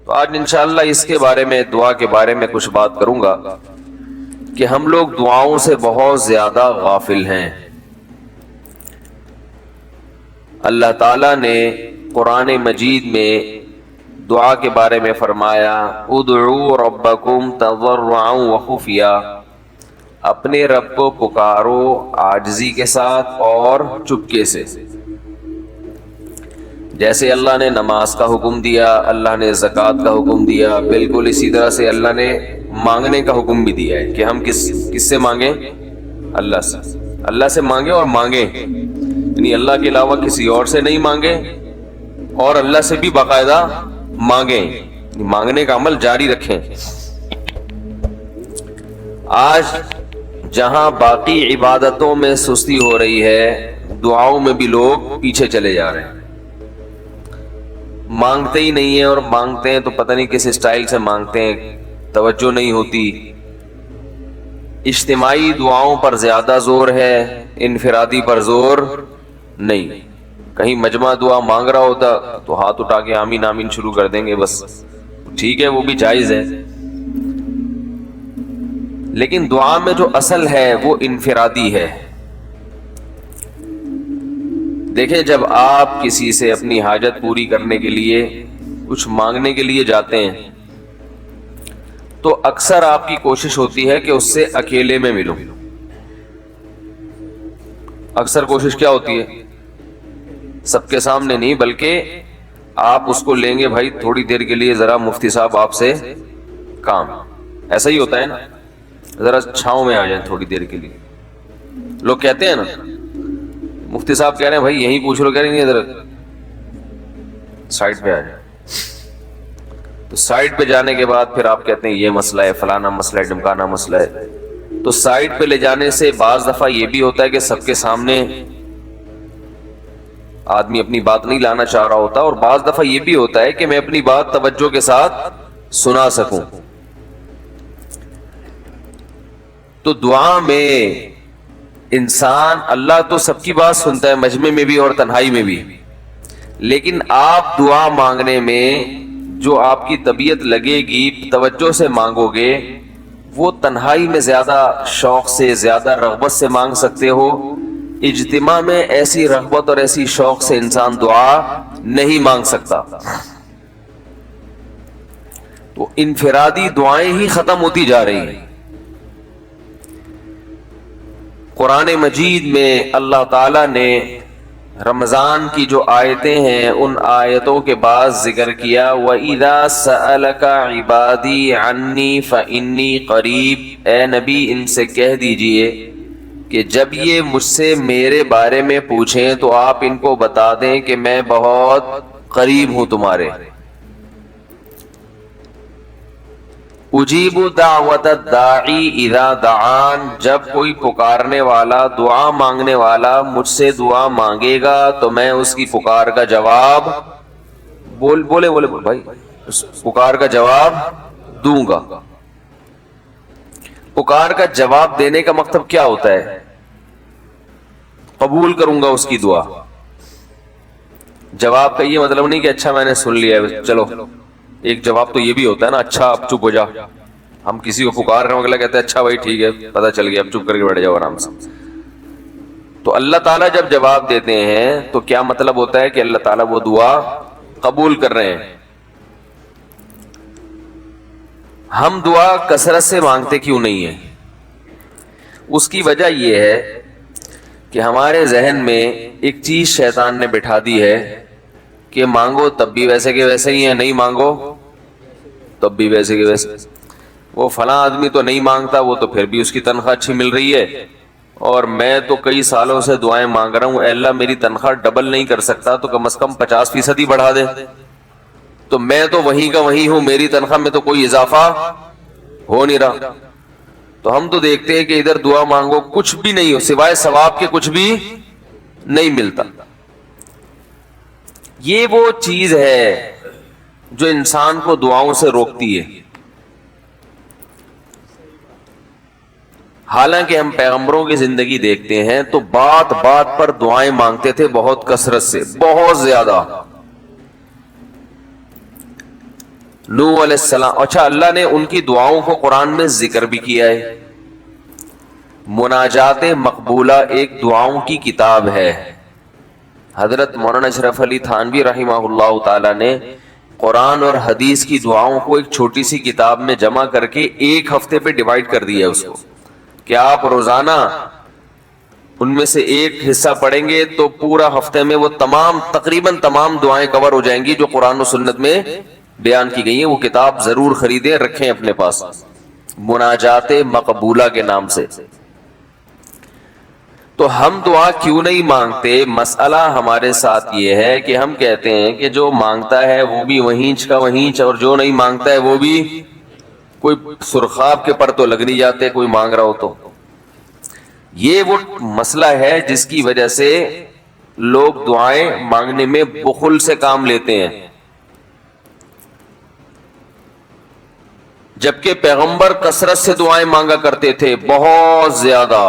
تو آج انشاءاللہ اس کے بارے میں، دعا کے بارے میں کچھ بات کروں گا کہ ہم لوگ دعاؤں سے بہت زیادہ غافل ہیں۔ اللہ تعالیٰ نے قرآن مجید میں دعا کے بارے میں فرمایا ادعوا ربکم تضرعا وخفیا، اپنے رب کو پکارو عاجزی کے ساتھ اور چپکے سے۔ جیسے اللہ نے نماز کا حکم دیا، اللہ نے زکوٰۃ کا حکم دیا، بالکل اسی طرح سے اللہ نے مانگنے کا حکم بھی دیا ہے کہ ہم کس سے مانگیں؟ اللہ سے۔ اللہ سے مانگیں اور مانگیں، یعنی اللہ کے علاوہ کسی اور سے نہیں مانگیں، اور اللہ سے بھی باقاعدہ مانگیں، مانگنے کا عمل جاری رکھیں۔ آج جہاں باقی عبادتوں میں سستی ہو رہی ہے، دعاؤں میں بھی لوگ پیچھے چلے جا رہے ہیں، مانگتے ہی نہیں ہیں، اور مانگتے ہیں تو پتہ نہیں کس اسٹائل سے مانگتے ہیں، توجہ نہیں ہوتی۔ اجتماعی دعاؤں پر زیادہ زور ہے، انفرادی پر زور نہیں۔ کہیں مجمع دعا مانگ رہا ہوتا تو ہاتھ اٹھا کے آمین آمین شروع کر دیں گے، بس ٹھیک ہے، وہ بھی جائز ہے، لیکن دعا میں جو اصل ہے وہ انفرادی ہے۔ دیکھیں، جب آپ کسی سے اپنی حاجت پوری کرنے کے لیے، کچھ مانگنے کے لیے جاتے ہیں، تو اکثر آپ کی کوشش ہوتی ہے کہ اس سے اکیلے میں ملوں۔ اکثر کوشش کیا ہوتی ہے؟ سب کے سامنے نہیں، بلکہ آپ اس کو لیں گے، بھائی تھوڑی دیر کے لیے ذرا مفتی صاحب آپ سے کام، ایسا ہی ہوتا ہے نا، ذرا چھاؤں میں آ جائیں تھوڑی دیر کے لیے۔ لوگ کہتے ہیں نا، مفتی صاحب کہہ رہے ہیں بھائی یہیں پوچھ لو، کہہ رہے ہیں ذرا سائڈ پہ آ جائیں۔ تو سائڈ پہ جانے کے بعد پھر آپ کہتے ہیں یہ مسئلہ ہے، فلانا مسئلہ ہے، ڈمکانا مسئلہ ہے۔ تو سائڈ پہ لے جانے سے بعض دفعہ یہ بھی ہوتا ہے کہ سب کے سامنے آدمی اپنی بات نہیں لانا چاہ رہا ہوتا، اور بعض دفعہ یہ بھی ہوتا ہے کہ میں اپنی بات توجہ کے ساتھ سنا سکوں۔ تو دعا میں انسان، اللہ تو سب کی بات سنتا ہے، مجمع میں بھی اور تنہائی میں بھی، لیکن آپ دعا مانگنے میں جو آپ کی طبیعت لگے گی، توجہ سے مانگو گے، وہ تنہائی میں زیادہ شوق سے، زیادہ رغبت سے مانگ سکتے ہو۔ اجتماع میں ایسی رغبت اور ایسی شوق سے انسان دعا نہیں مانگ سکتا۔ تو انفرادی دعائیں ہی ختم ہوتی جا رہی ہیں۔ قرآن مجید میں اللہ تعالیٰ نے رمضان کی جو آیتیں ہیں، ان آیتوں کے بعد ذکر کیا وَإِذَا سَأَلَكَ عِبَادِي عَنِّي فَإِنِّي قَرِيب، اے نبی ان سے کہہ دیجئے کہ جب یہ مجھ سے میرے بارے میں پوچھیں تو آپ ان کو بتا دیں کہ میں بہت قریب ہوں تمہارے۔ اجیب دعوت الداعی اذا دعان، جب کوئی پکارنے والا، دعا مانگنے والا مجھ سے دعا مانگے گا تو میں اس کی پکار کا جواب بولے بھائی، اس پکار کا جواب دوں گا۔ پکار کا جواب دینے کا مطلب کیا ہوتا ہے؟ قبول کروں گا اس کی دعا۔ جواب کا یہ مطلب نہیں کہ اچھا میں نے سن لیا ہے چلو، ایک جواب تو یہ بھی ہوتا ہے نا، اچھا اب چپ ہو جا۔ ہم کسی کو پکار رہے ہیں، اگلا کہتے ہیں اچھا بھائی ٹھیک ہے پتہ چل گیا، اب چپ کر کے بیٹھ جاؤ آرام سے۔ تو اللہ تعالیٰ جب جواب دیتے ہیں تو کیا مطلب ہوتا ہے کہ اللہ تعالیٰ وہ دعا قبول کر رہے ہیں۔ ہم دعا کثرت سے مانگتے کیوں نہیں ہیں؟ اس کی وجہ یہ ہے کہ ہمارے ذہن میں ایک چیز شیطان نے بٹھا دی ہے کہ مانگو تب بھی ویسے کے ویسے ہی ہیں، نہیں مانگو تب بھی ویسے کے ویسے۔ وہ فلاں آدمی تو نہیں مانگتا، وہ تو پھر بھی اس کی تنخواہ اچھی مل رہی ہے، اور میں تو کئی سالوں سے دعائیں مانگ رہا ہوں، اے اللہ میری تنخواہ ڈبل نہیں کر سکتا تو کم از کم 50% ہی بڑھا دے، تو میں تو وہیں کا وہیں ہوں، میری تنخواہ میں تو کوئی اضافہ ہو نہیں رہا۔ تو ہم تو دیکھتے ہیں کہ ادھر دعا مانگو کچھ بھی نہیں ہو، سوائے ثواب کے کچھ بھی نہیں ملتا۔ یہ وہ چیز ہے جو انسان کو دعاؤں سے روکتی ہے۔ حالانکہ ہم پیغمبروں کی زندگی دیکھتے ہیں تو بات بات پر دعائیں مانگتے تھے، بہت کثرت سے، بہت زیادہ۔ نوح علیہ السلام. اچھا, اللہ نے ان کی دعاؤں کو قرآن میں ذکر بھی کیا ہے. مناجات مقبولہ ایک دعاؤں کی کتاب ہے. حضرت مولانا اشرف علی تھانوی رحمہ اللہ تعالی نے قرآن اور حدیث کی دعاؤں کو ایک چھوٹی سی کتاب میں جمع کر کے ایک ہفتے پہ ڈیوائیڈ کر دیا ہے اس کو, کہ آپ روزانہ ان میں سے ایک حصہ پڑھیں گے تو پورا ہفتے میں وہ تقریباً تمام دعائیں کور ہو جائیں گی جو قرآن و سنت میں بیان کی گئی ہیں. وہ کتاب ضرور خریدیں, رکھیں اپنے پاس, مناجات مقبولہ کے نام سے. تو ہم دعا کیوں نہیں مانگتے؟ مسئلہ ہمارے ساتھ یہ ہے کہ ہم کہتے ہیں کہ جو مانگتا ہے وہ بھی وہینچ کا وہینچ, اور جو نہیں مانگتا ہے وہ بھی کوئی سرخاب کے پر تو لگ نہیں جاتے کوئی مانگ رہا ہو تو. یہ وہ مسئلہ ہے جس کی وجہ سے لوگ دعائیں مانگنے میں بخل سے کام لیتے ہیں, جبکہ پیغمبر کثرت سے دعائیں مانگا کرتے تھے, بہت زیادہ.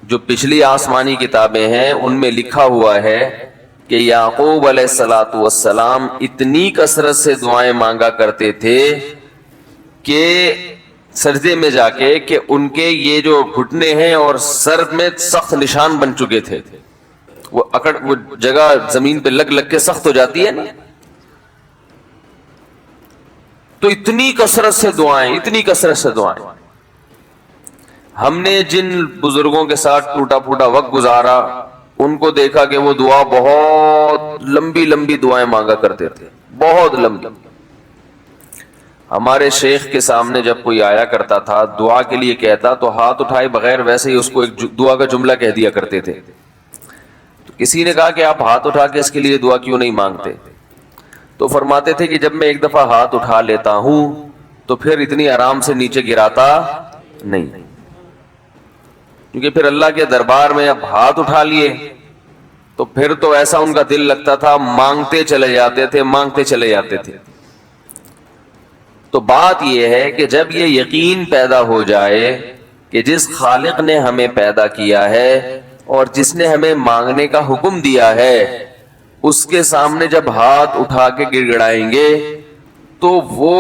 جو پچھلی آسمانی کتابیں ہیں ان میں لکھا ہوا ہے کہ یعقوب علیہ الصلوۃ والسلام اتنی کثرت سے دعائیں مانگا کرتے تھے کہ سجدے میں جا کے کہ ان کے یہ جو گھٹنے ہیں اور سر میں سخت نشان بن چکے تھے. وہ جگہ زمین پہ لگ لگ کے سخت ہو جاتی ہے نا, تو اتنی کثرت سے دعائیں, اتنی کثرت سے دعائیں. ہم نے جن بزرگوں کے ساتھ ٹوٹا پھوٹا وقت گزارا ان کو دیکھا کہ وہ دعا بہت لمبی لمبی دعائیں مانگا کرتے تھے, بہت لمبی. ہمارے شیخ کے سامنے جب کوئی آیا کرتا تھا دعا کے لیے کہتا تو ہاتھ اٹھائے بغیر ویسے ہی اس کو ایک دعا کا جملہ کہہ دیا کرتے تھے. تو کسی نے کہا کہ آپ ہاتھ اٹھا کے اس کے لیے دعا کیوں نہیں مانگتے؟ تو فرماتے تھے کہ جب میں ایک دفعہ ہاتھ اٹھا لیتا ہوں تو پھر اتنی آرام سے نیچے گراتا نہیں, کیونکہ پھر اللہ کے دربار میں اب ہاتھ اٹھا لیے تو پھر تو ایسا ان کا دل لگتا تھا, مانگتے چلے جاتے تھے, مانگتے چلے جاتے تھے. تو بات یہ ہے کہ جب یہ یقین پیدا ہو جائے کہ جس خالق نے ہمیں پیدا کیا ہے اور جس نے ہمیں مانگنے کا حکم دیا ہے اس کے سامنے جب ہاتھ اٹھا کے گڑ گڑائیں گے تو وہ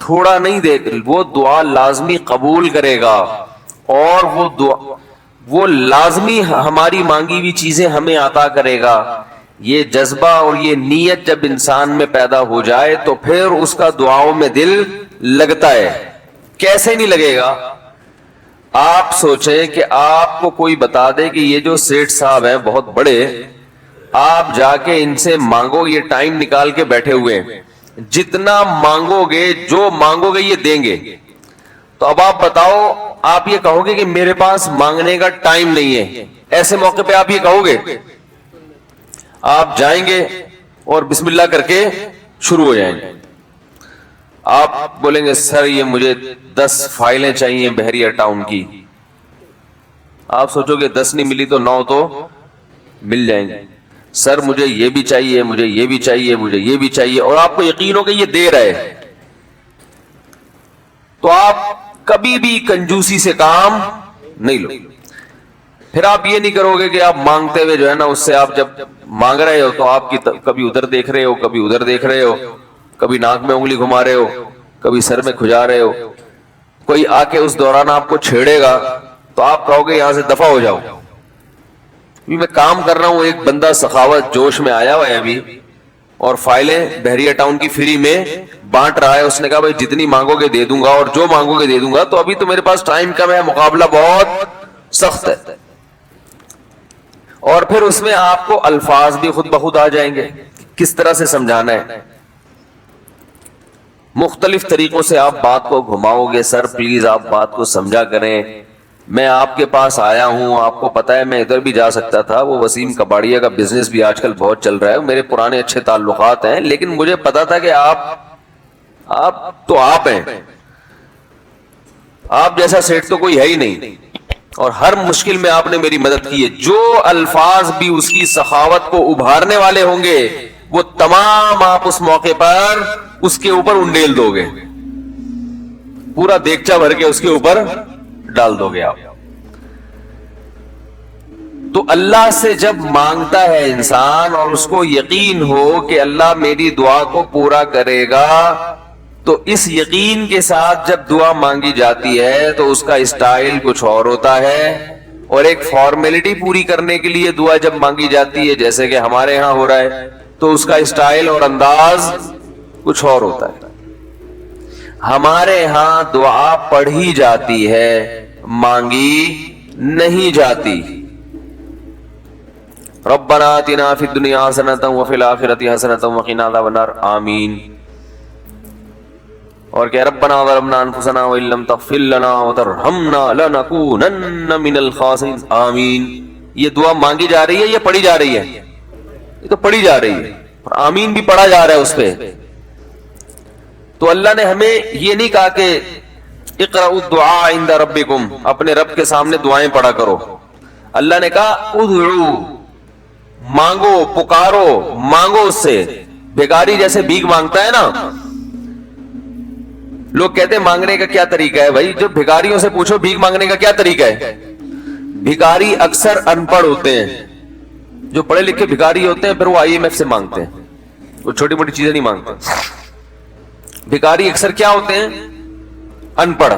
تھوڑا نہیں دے, وہ دعا لازمی قبول کرے گا, اور وہ لازمی ہماری مانگی ہوئی چیزیں ہمیں عطا کرے گا. یہ جذبہ اور یہ نیت جب انسان میں پیدا ہو جائے تو پھر اس کا دعاؤں میں دل لگتا ہے. کیسے نہیں لگے گا؟ آپ سوچیں کہ آپ کو کوئی بتا دے کہ یہ جو سیٹھ صاحب ہیں بہت بڑے, آپ جا کے ان سے مانگو, یہ ٹائم نکال کے بیٹھے ہوئے ہیں, جتنا مانگو گے جو مانگو گے یہ دیں گے. تو اب آپ بتاؤ, آپ یہ کہو گے کہ میرے پاس مانگنے کا ٹائم نہیں ہے, ایسے موقع پہ آپ یہ کہو گے؟ آپ جائیں گے اور بسم اللہ کر کے شروع ہو جائیں گے. آپ بولیں گے سر یہ مجھے 10 فائلیں چاہیے بحریہ ٹاؤن کی. آپ سوچو گے 10 نہیں ملی تو 9 تو مل جائیں گے. سر مجھے یہ بھی چاہیے, مجھے یہ بھی چاہیے, مجھے یہ بھی چاہیے, اور آپ کو یقین ہو کہ یہ دے رہے, تو آپ کبھی بھی کنجوسی سے کام نہیں لو. پھر آپ یہ نہیں کرو گے کہ آپ مانگتے ہوئے جو ہے نا اس سے آپ جب مانگ رہے ہو تو آپ کی کبھی ادھر دیکھ رہے ہو, کبھی ادھر دیکھ رہے ہو, کبھی ناک میں انگلی گھما رہے ہو, کبھی سر میں کھجا رہے ہو. کوئی آ کے اس دوران آپ کو چھیڑے گا تو آپ کہو گے یہاں سے دفع ہو جاؤ, میں کام کر رہا ہوں. ایک بندہ سخاوت جوش میں آیا ہوا ہے ابھی اور فائلیں بحریہ ٹاؤن کی فری میں بانٹ رہا ہے. اس نے کہا بھائی جتنی مانگو گے دے دوں گا, اور جو مانگو گے دے دوں گا, تو ابھی تو میرے پاس ٹائم کم ہے, مقابلہ بہت سخت ہے. اور پھر اس میں آپ کو الفاظ بھی خود بخود آ جائیں گے, کس طرح سے سمجھانا ہے. مختلف طریقوں سے آپ بات کو گھماؤ گے. سر پلیز آپ بات کو سمجھا کریں, میں آپ کے پاس آیا ہوں, آپ کو پتا ہے میں ادھر بھی جا سکتا تھا, وہ وسیم کباڑیا کا بزنس بھی آج کل بہت چل رہا ہے, میرے پرانے اچھے تعلقات ہیں, لیکن مجھے پتا تھا کہ آپ تو آپ ہیں, آپ جیسا سیٹ تو کوئی ہے ہی نہیں, اور ہر مشکل میں آپ نے میری مدد کی ہے. جو الفاظ بھی اس کی سخاوت کو ابھارنے والے ہوں گے وہ تمام آپ اس موقع پر اس کے اوپر انڈیل دو گے, پورا دیگچا بھر کے اس کے اوپر ڈال دو گے آپ. تو اللہ سے جب مانگتا ہے انسان اور اس کو یقین ہو کہ اللہ میری دعا کو پورا کرے گا، تو اس یقین کے ساتھ جب دعا مانگی جاتی ہے تو اس کا اسٹائل کچھ اور ہوتا ہے، اور ایک فارمیلٹی پوری کرنے کے لیے دعا جب مانگی جاتی ہے جیسے کہ ہمارے ہاں ہو رہا ہے تو اس کا اسٹائل اور انداز کچھ اور ہوتا ہے۔ ہمارے ہاں دعا پڑھی جاتی ہے، مانگی نہیں جاتی۔ ربنا آتنا فی الدنیا حسنۃ وفی الآخرۃ حسنۃ وقنا عذاب النار، آمین۔ اور کہ ربنا ظلمنا انفسنا وان لم تغفر لنا وترحمنا لنکونن من الخاسرین، آمین۔ یہ دعا مانگی جا رہی ہے یا پڑھی جا رہی ہے؟ یہ تو پڑھی جا رہی ہے، اور آمین بھی پڑھا جا رہا ہے اس پہ۔ تو اللہ نے ہمیں یہ نہیں کہا کہ اقرأوا الدعاء عند ربکم، اپنے رب کے سامنے دعائیں پڑھا کرو۔ اللہ نے کہا ادعو، مانگو، پکارو، مانگو اس سے۔ بھیکاری جیسے بھیک مانگتا ہے نا، لوگ کہتے ہیں مانگنے کا کیا طریقہ ہے؟ بھائی جو بھیکاریوں سے پوچھو بھیک مانگنے کا کیا طریقہ ہے۔ بھیکاری اکثر ان پڑھ ہوتے ہیں، جو پڑھے لکھے بھیکاری ہوتے ہیں پھر وہ IMF سے مانگتے ہیں، وہ چھوٹی موٹی چیزیں نہیں مانگتے۔ بھیکاری اکثر کیا ہوتے ہیں؟ ان پڑھ،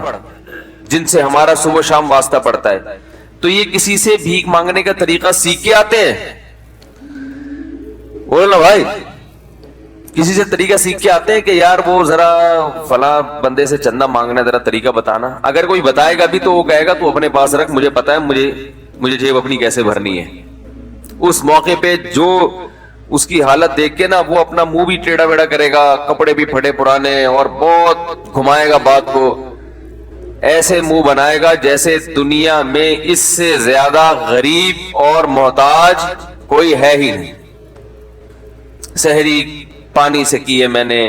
جن سے ہمارا صبح شام واسطہ پڑتا ہے۔ تو یہ کسی سے بھیک مانگنے کا طریقہ سیکھ کے آتے ہیں؟ بولو نا بھائی، کسی سے طریقہ سیکھ کے آتے ہیں کہ یار وہ ذرا فلاں بندے سے چندہ مانگنا، ذرا طریقہ بتانا؟ اگر کوئی بتائے گا بھی تو وہ کہے گا تو اپنے پاس رکھ، مجھے پتا ہے مجھے جیب اپنی کیسے بھرنی ہے۔ اس موقع پہ جو اس کی حالت دیکھ کے نا وہ اپنا منہ بھی ٹیڑھا ویڑھا کرے گا، کپڑے بھی پھٹے پرانے، اور بہت گھمائے گا بات کو، ایسے منہ بنائے گا جیسے دنیا میں اس سے زیادہ غریب اور محتاج کوئی ہے ہی نہیں۔ سحری پانی سے کی ہے میں نے،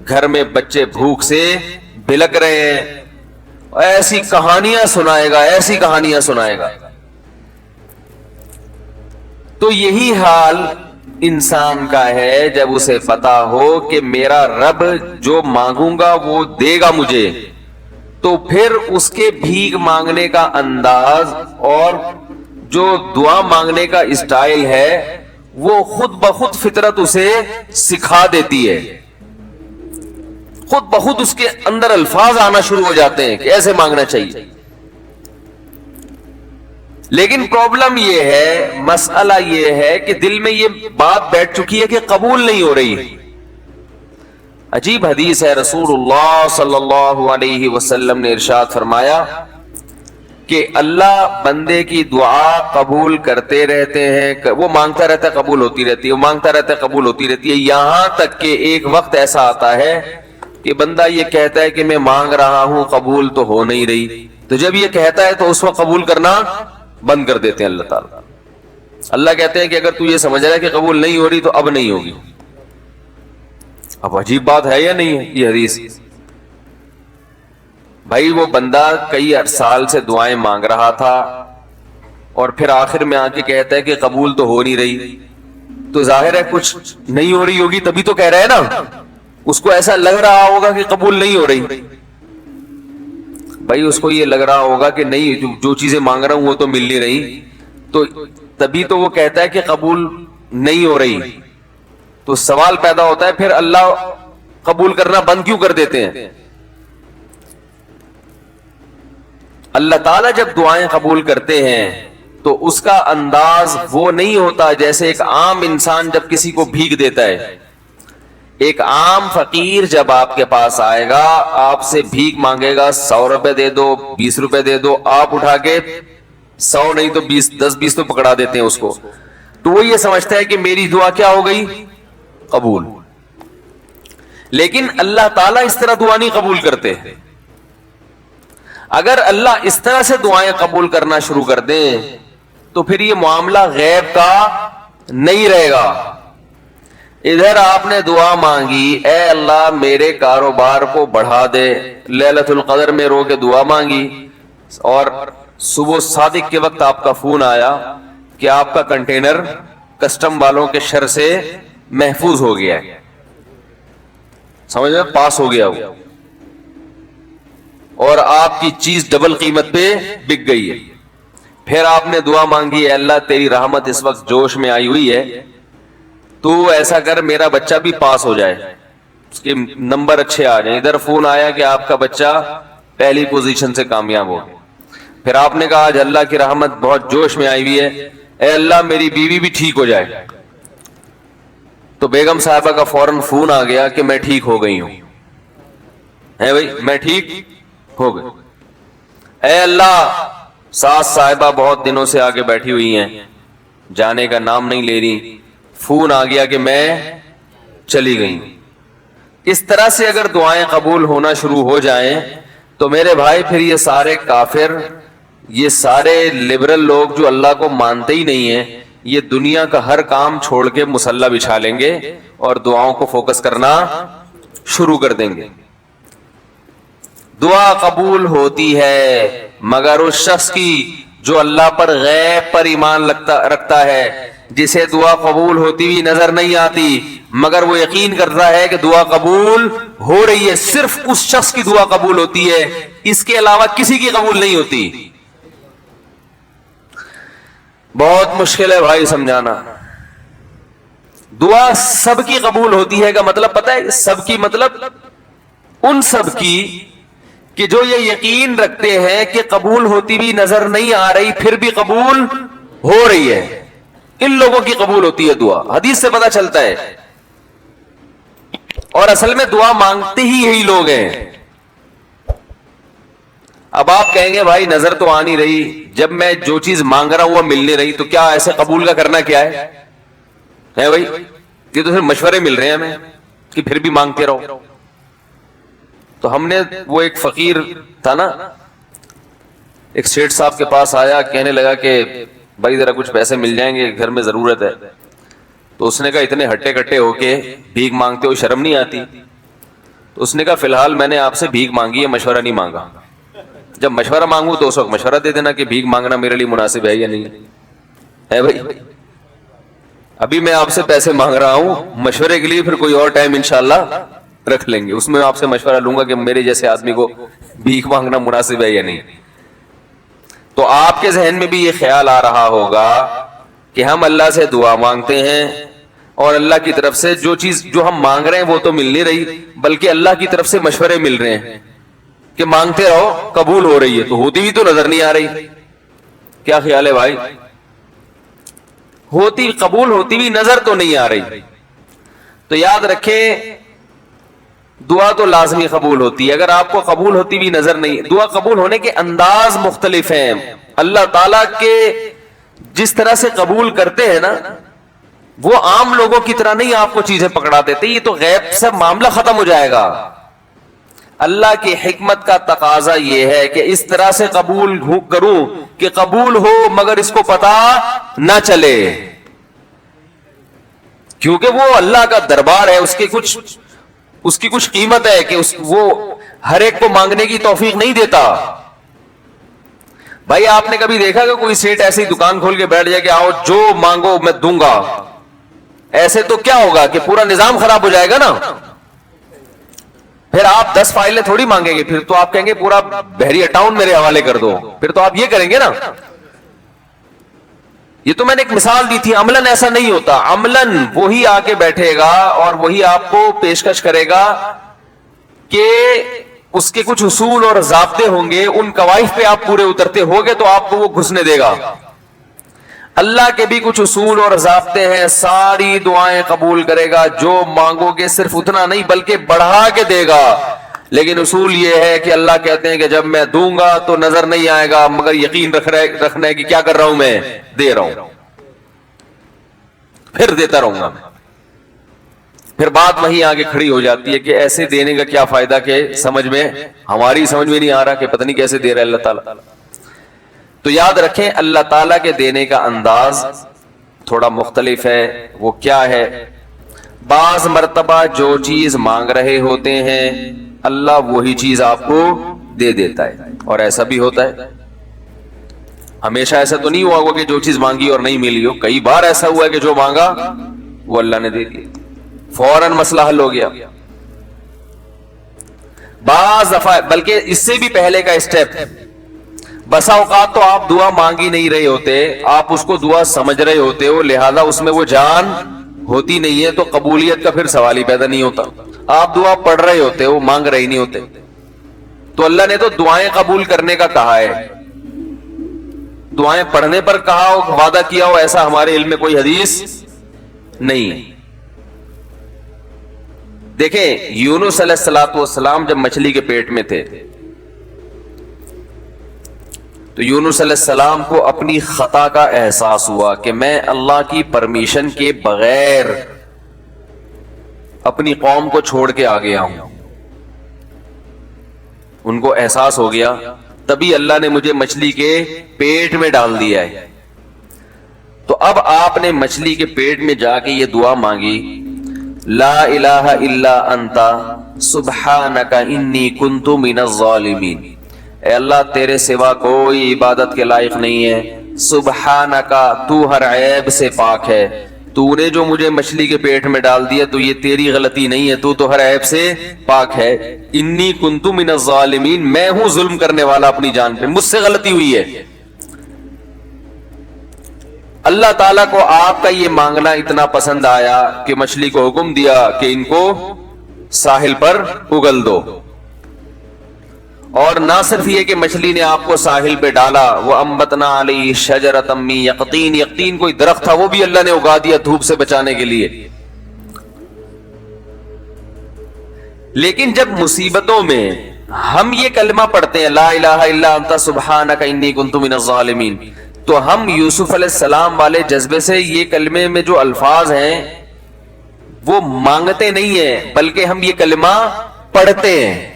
گھر میں بچے بھوک سے بلک رہے ہیں، ایسی کہانیاں سنائے گا، ایسی کہانیاں سنائے گا۔ تو یہی حال انسان کا ہے جب اسے پتا ہو کہ میرا رب جو مانگوں گا وہ دے گا مجھے، تو پھر اس کے بھیک مانگنے کا انداز اور جو دعا مانگنے کا اسٹائل ہے وہ خود بخود فطرت اسے سکھا دیتی ہے، خود بخود اس کے اندر الفاظ آنا شروع ہو جاتے ہیں کہ ایسے مانگنا چاہیے۔ لیکن پرابلم یہ ہے، مسئلہ یہ ہے کہ دل میں یہ بات بیٹھ چکی ہے کہ قبول نہیں ہو رہی۔ عجیب حدیث ہے، رسول اللہ صلی اللہ علیہ وسلم نے ارشاد فرمایا کہ اللہ بندے کی دعا قبول کرتے رہتے ہیں، وہ مانگتا رہتا ہے قبول ہوتی رہتی ہے، وہ مانگتا رہتا ہے قبول ہوتی رہتی ہے، یہاں تک کہ ایک وقت ایسا آتا ہے کہ بندہ یہ کہتا ہے کہ میں مانگ رہا ہوں قبول تو ہو نہیں رہی، تو جب یہ کہتا ہے تو اس وقت قبول کرنا بند کر دیتے ہیں اللہ تعالیٰ۔ اللہ کہتے ہیں کہ اگر تو یہ سمجھ رہا ہے کہ قبول نہیں ہو رہی تو اب نہیں ہوگی۔ اب عجیب بات ہے یا نہیں ہے یہ حدیث؟ بھائی وہ بندہ کئی سال سے دعائیں مانگ رہا تھا اور پھر آخر میں آ کے کہتا ہے کہ قبول تو ہو نہیں رہی، تو ظاہر ہے کچھ نہیں ہو رہی ہوگی تبھی تو کہہ رہا ہے نا، اس کو ایسا لگ رہا ہوگا کہ قبول نہیں ہو رہی۔ بھائی اس کو یہ لگ رہا ہوگا کہ نہیں، جو چیزیں مانگ رہا ہوں وہ تو مل نہیں رہی، تو تبھی تو وہ کہتا ہے کہ قبول نہیں ہو رہی۔ تو سوال پیدا ہوتا ہے پھر اللہ قبول کرنا بند کیوں کر دیتے ہیں؟ اللہ تعالیٰ جب دعائیں قبول کرتے ہیں تو اس کا انداز وہ نہیں ہوتا جیسے ایک عام انسان جب کسی کو بھیک دیتا ہے۔ ایک عام فقیر جب آپ کے پاس آئے گا، آپ سے بھیک مانگے گا، 100 روپے دے دو، 20 روپے دے دو، آپ اٹھا کے 100 نہیں تو 10-20 تو پکڑا دیتے ہیں اس کو، تو وہ یہ سمجھتا ہے کہ میری دعا کیا ہو گئی؟ قبول۔ لیکن اللہ تعالیٰ اس طرح دعا نہیں قبول کرتے۔ اگر اللہ اس طرح سے دعائیں قبول کرنا شروع کر دیں تو پھر یہ معاملہ غیب کا نہیں رہے گا۔ ادھر آپ نے دعا مانگی، اے اللہ میرے کاروبار کو بڑھا دے، لیلۃ القدر میں رو کے دعا مانگی، اور صبح صادق کے وقت آپ کا فون آیا کہ آپ کا کنٹینر کسٹم والوں کے شر سے محفوظ ہو گیا ہے، سمجھ میں پاس ہو گیا وہ، اور آپ کی چیز ڈبل قیمت پہ بک گئی ہے۔ پھر آپ نے دعا مانگی ہے اللہ تیری رحمت اس وقت جوش میں آئی ہوئی ہے، تو ایسا کر میرا بچہ بھی پاس ہو جائے، اس کے نمبر اچھے آ جائیں۔ ادھر فون آیا کہ آپ کا بچہ پہلی پوزیشن سے کامیاب ہو گیا۔ پھر آپ نے کہا آج اللہ کی رحمت بہت جوش میں آئی ہوئی ہے، اے اللہ میری بیوی بھی ٹھیک ہو جائے۔ تو بیگم صاحبہ کا فوراً فون آ گیا کہ میں ٹھیک ہو گئی ہوں، ہے بھائی میں ٹھیک ہو گئی۔ اے اللہ ساس صاحبہ بہت دنوں سے آگے بیٹھی ہوئی ہیں، جانے کا نام نہیں لے رہی، فون آ گیا کہ میں چلی گئی۔ اس طرح سے اگر دعائیں قبول ہونا شروع ہو جائیں تو میرے بھائی پھر یہ سارے کافر، یہ سارے لبرل لوگ جو اللہ کو مانتے ہی نہیں ہیں، یہ دنیا کا ہر کام چھوڑ کے مصلی بچھا لیں گے اور دعاؤں کو فوکس کرنا شروع کر دیں گے۔ دعا قبول ہوتی ہے مگر اس شخص کی جو اللہ پر غیب پر ایمان رکھتا ہے، جسے دعا قبول ہوتی ہوئی نظر نہیں آتی مگر وہ یقین کرتا ہے کہ دعا قبول ہو رہی ہے۔ صرف اس شخص کی دعا قبول ہوتی ہے، اس کے علاوہ کسی کی قبول نہیں ہوتی۔ بہت مشکل ہے بھائی سمجھانا۔ دعا سب کی قبول ہوتی ہے کا مطلب پتہ ہے؟ سب کی مطلب ان سب کی کہ جو یہ یقین رکھتے ہیں کہ قبول ہوتی بھی نظر نہیں آ رہی پھر بھی قبول ہو رہی ہے، ان لوگوں کی قبول ہوتی ہے دعا۔ حدیث سے پتہ چلتا ہے، اور اصل میں دعا مانگتے ہی یہی لوگ ہیں۔ اب آپ کہیں گے بھائی نظر تو آ نہیں رہی، جب میں جو چیز مانگ رہا ہوں وہ مل نہیں رہی، تو کیا ایسے قبول کا کرنا کیا ہے بھائی؟ یہ تو صرف مشورے مل رہے ہیں ہمیں کہ پھر بھی مانگتے رہو۔ تو ہم نے وہ ایک فقیر تھا نا، ایک سیٹھ صاحب کے پاس آیا، کہنے لگا کہ بھائی ذرا کچھ پیسے مل جائیں گے، گھر میں ضرورت ہے۔ تو اس نے کہا اتنے ہٹے کٹے ہو کے بھیک مانگتے ہو، شرم نہیں آتی؟ تو اس نے کہا فی الحال میں نے آپ سے بھیک مانگی ہے، مشورہ نہیں مانگا۔ جب مشورہ مانگوں تو اس وقت مشورہ دے دینا کہ بھیک مانگنا میرے لیے مناسب ہے یا نہیں ہے بھائی۔ ابھی میں آپ سے پیسے مانگ رہا ہوں، مشورے کے لیے پھر کوئی اور ٹائم انشاءاللہ رکھ لیں گے، اس میں آپ سے مشورہ لوں گا کہ میرے جیسے آدمی کو بھیک مانگنا مناسب ہے یا نہیں۔ تو آپ کے ذہن میں بھی یہ خیال آ رہا ہوگا کہ ہم اللہ سے دعا مانگتے ہیں اور اللہ کی طرف سے جو چیز جو ہم مانگ رہے ہیں وہ تو مل نہیں رہی، بلکہ اللہ کی طرف سے مشورے مل رہے ہیں کہ مانگتے رہو قبول ہو رہی ہے، تو ہوتی بھی تو نظر نہیں آ رہی۔ کیا خیال ہے بھائی؟ ہوتی قبول ہوتی بھی نظر تو نہیں آ رہی۔ تو یاد رکھیں دعا تو لازمی قبول ہوتی ہے، اگر آپ کو قبول ہوتی بھی نظر نہیں۔ دعا قبول ہونے کے انداز مختلف ہیں، اللہ تعالیٰ کے جس طرح سے قبول کرتے ہیں نا، وہ عام لوگوں کی طرح نہیں آپ کو چیزیں پکڑا دیتے، یہ تو غیب سے معاملہ ختم ہو جائے گا۔ اللہ کی حکمت کا تقاضا یہ ہے کہ اس طرح سے قبول کروں کہ قبول ہو مگر اس کو پتا نہ چلے، کیونکہ وہ اللہ کا دربار ہے، اس کی کچھ قیمت ہے کہ وہ ہر ایک کو مانگنے کی توفیق نہیں دیتا۔ بھائی آپ نے کبھی دیکھا کہ کوئی سیٹ ایسی دکان کھول کے بیٹھ جائے کہ آؤ جو مانگو میں دوں گا؟ ایسے تو کیا ہوگا کہ پورا نظام خراب ہو جائے گا نا۔ پھر آپ 10 فائلیں تھوڑی مانگیں گے، پھر تو آپ کہیں گے پورا بحری اٹاؤن میرے حوالے کر دو، پھر تو آپ یہ کریں گے نا۔ یہ تو میں نے ایک مثال دی تھی، عملاً ایسا نہیں ہوتا۔ عملاً وہی آ کے بیٹھے گا اور وہی آپ کو پیشکش کرے گا کہ اس کے کچھ اصول اور ضابطے ہوں گے، ان قواعد پہ آپ پورے اترتے ہوگے تو آپ کو وہ گھسنے دے گا۔ اللہ کے بھی کچھ اصول اور ضابطے ہیں، ساری دعائیں قبول کرے گا، جو مانگو گے صرف اتنا نہیں بلکہ بڑھا کے دے گا۔ لیکن اصول یہ ہے کہ اللہ کہتے ہیں کہ جب میں دوں گا تو نظر نہیں آئے گا مگر یقین رکھنا ہے کہ کیا کر رہا ہوں، میں دے رہا ہوں، پھر دیتا رہوں گا۔ پھر بات وہیں آگے کھڑی ہو جاتی ہے کہ ایسے دینے کا کیا فائدہ کہ ہماری سمجھ میں نہیں آ رہا کہ پتہ نہیں کیسے دے رہا ہے اللہ تعالیٰ۔ تو یاد رکھیں اللہ تعالیٰ کے دینے کا انداز تھوڑا مختلف ہے۔ وہ کیا ہے؟ بعض مرتبہ جو چیز مانگ رہے ہوتے ہیں اللہ وہی چیز آپ کو دے دیتا ہے، اور ایسا بھی ہوتا ہے۔ ہمیشہ ایسا تو نہیں ہوا ہوگا کہ جو چیز مانگی اور نہیں ملی ہو، کئی بار ایسا ہوا ہے کہ جو مانگا وہ اللہ نے دے دیا، فوراً مسئلہ حل ہو گیا۔ بعض دفعہ بلکہ اس سے بھی پہلے کا اسٹیپ، بسا اوقات تو آپ دعا مانگ ہی نہیں رہے ہوتے, آپ اس کو دعا سمجھ رہے ہوتے ہو, لہذا اس میں وہ جان ہوتی نہیں ہے, تو قبولیت کا پھر سوال ہی پیدا نہیں ہوتا. آپ دعا پڑھ رہے ہوتے ہو, مانگ رہے نہیں ہوتے. تو اللہ نے تو دعائیں قبول کرنے کا کہا ہے, دعائیں پڑھنے پر کہا ہو, وعدہ کیا ہو, ایسا ہمارے علم میں کوئی حدیث نہیں. دیکھیں یونس علیہ السلام جب مچھلی کے پیٹ میں تھے تو یونس علیہ السلام کو اپنی خطا کا احساس ہوا کہ میں اللہ کی پرمیشن کے بغیر اپنی قوم کو چھوڑ کے آ گیا ہوں. ان کو احساس ہو گیا, تبھی اللہ نے مجھے مچھلی کے پیٹ میں ڈال دیا ہے. تو اب آپ نے مچھلی کے پیٹ میں جا کے یہ دعا مانگی, لا الہ الا انت سبحانک انی کنت من الظالمین. اے اللہ تیرے سوا کوئی عبادت کے لائق نہیں ہے, سبحانک تو ہر عیب سے پاک ہے, تو نے جو مجھے مچھلی کے پیٹ میں ڈال دیا تو یہ تیری غلطی نہیں ہے, تو ہر عیب سے پاک ہے. انی کنت من الظالمین, میں ہوں ظلم کرنے والا اپنی جان پہ, مجھ سے غلطی ہوئی ہے. اللہ تعالیٰ کو آپ کا یہ مانگنا اتنا پسند آیا کہ مچھلی کو حکم دیا کہ ان کو ساحل پر اگل دو. اور نہ صرف یہ کہ مچھلی نے آپ کو ساحل پہ ڈالا, وہ انبتنا علیہ شجرۃ من یقطین, یقطین کوئی درخت تھا وہ بھی اللہ نے اگا دیا دھوپ سے بچانے کے لیے. لیکن جب مصیبتوں میں ہم یہ کلمہ پڑھتے ہیں لا الہ الا انت سبحانک انی کنت من الظالمین, تو ہم یوسف علیہ السلام والے جذبے سے یہ کلمے میں جو الفاظ ہیں وہ مانگتے نہیں ہیں, بلکہ ہم یہ کلمہ پڑھتے ہیں.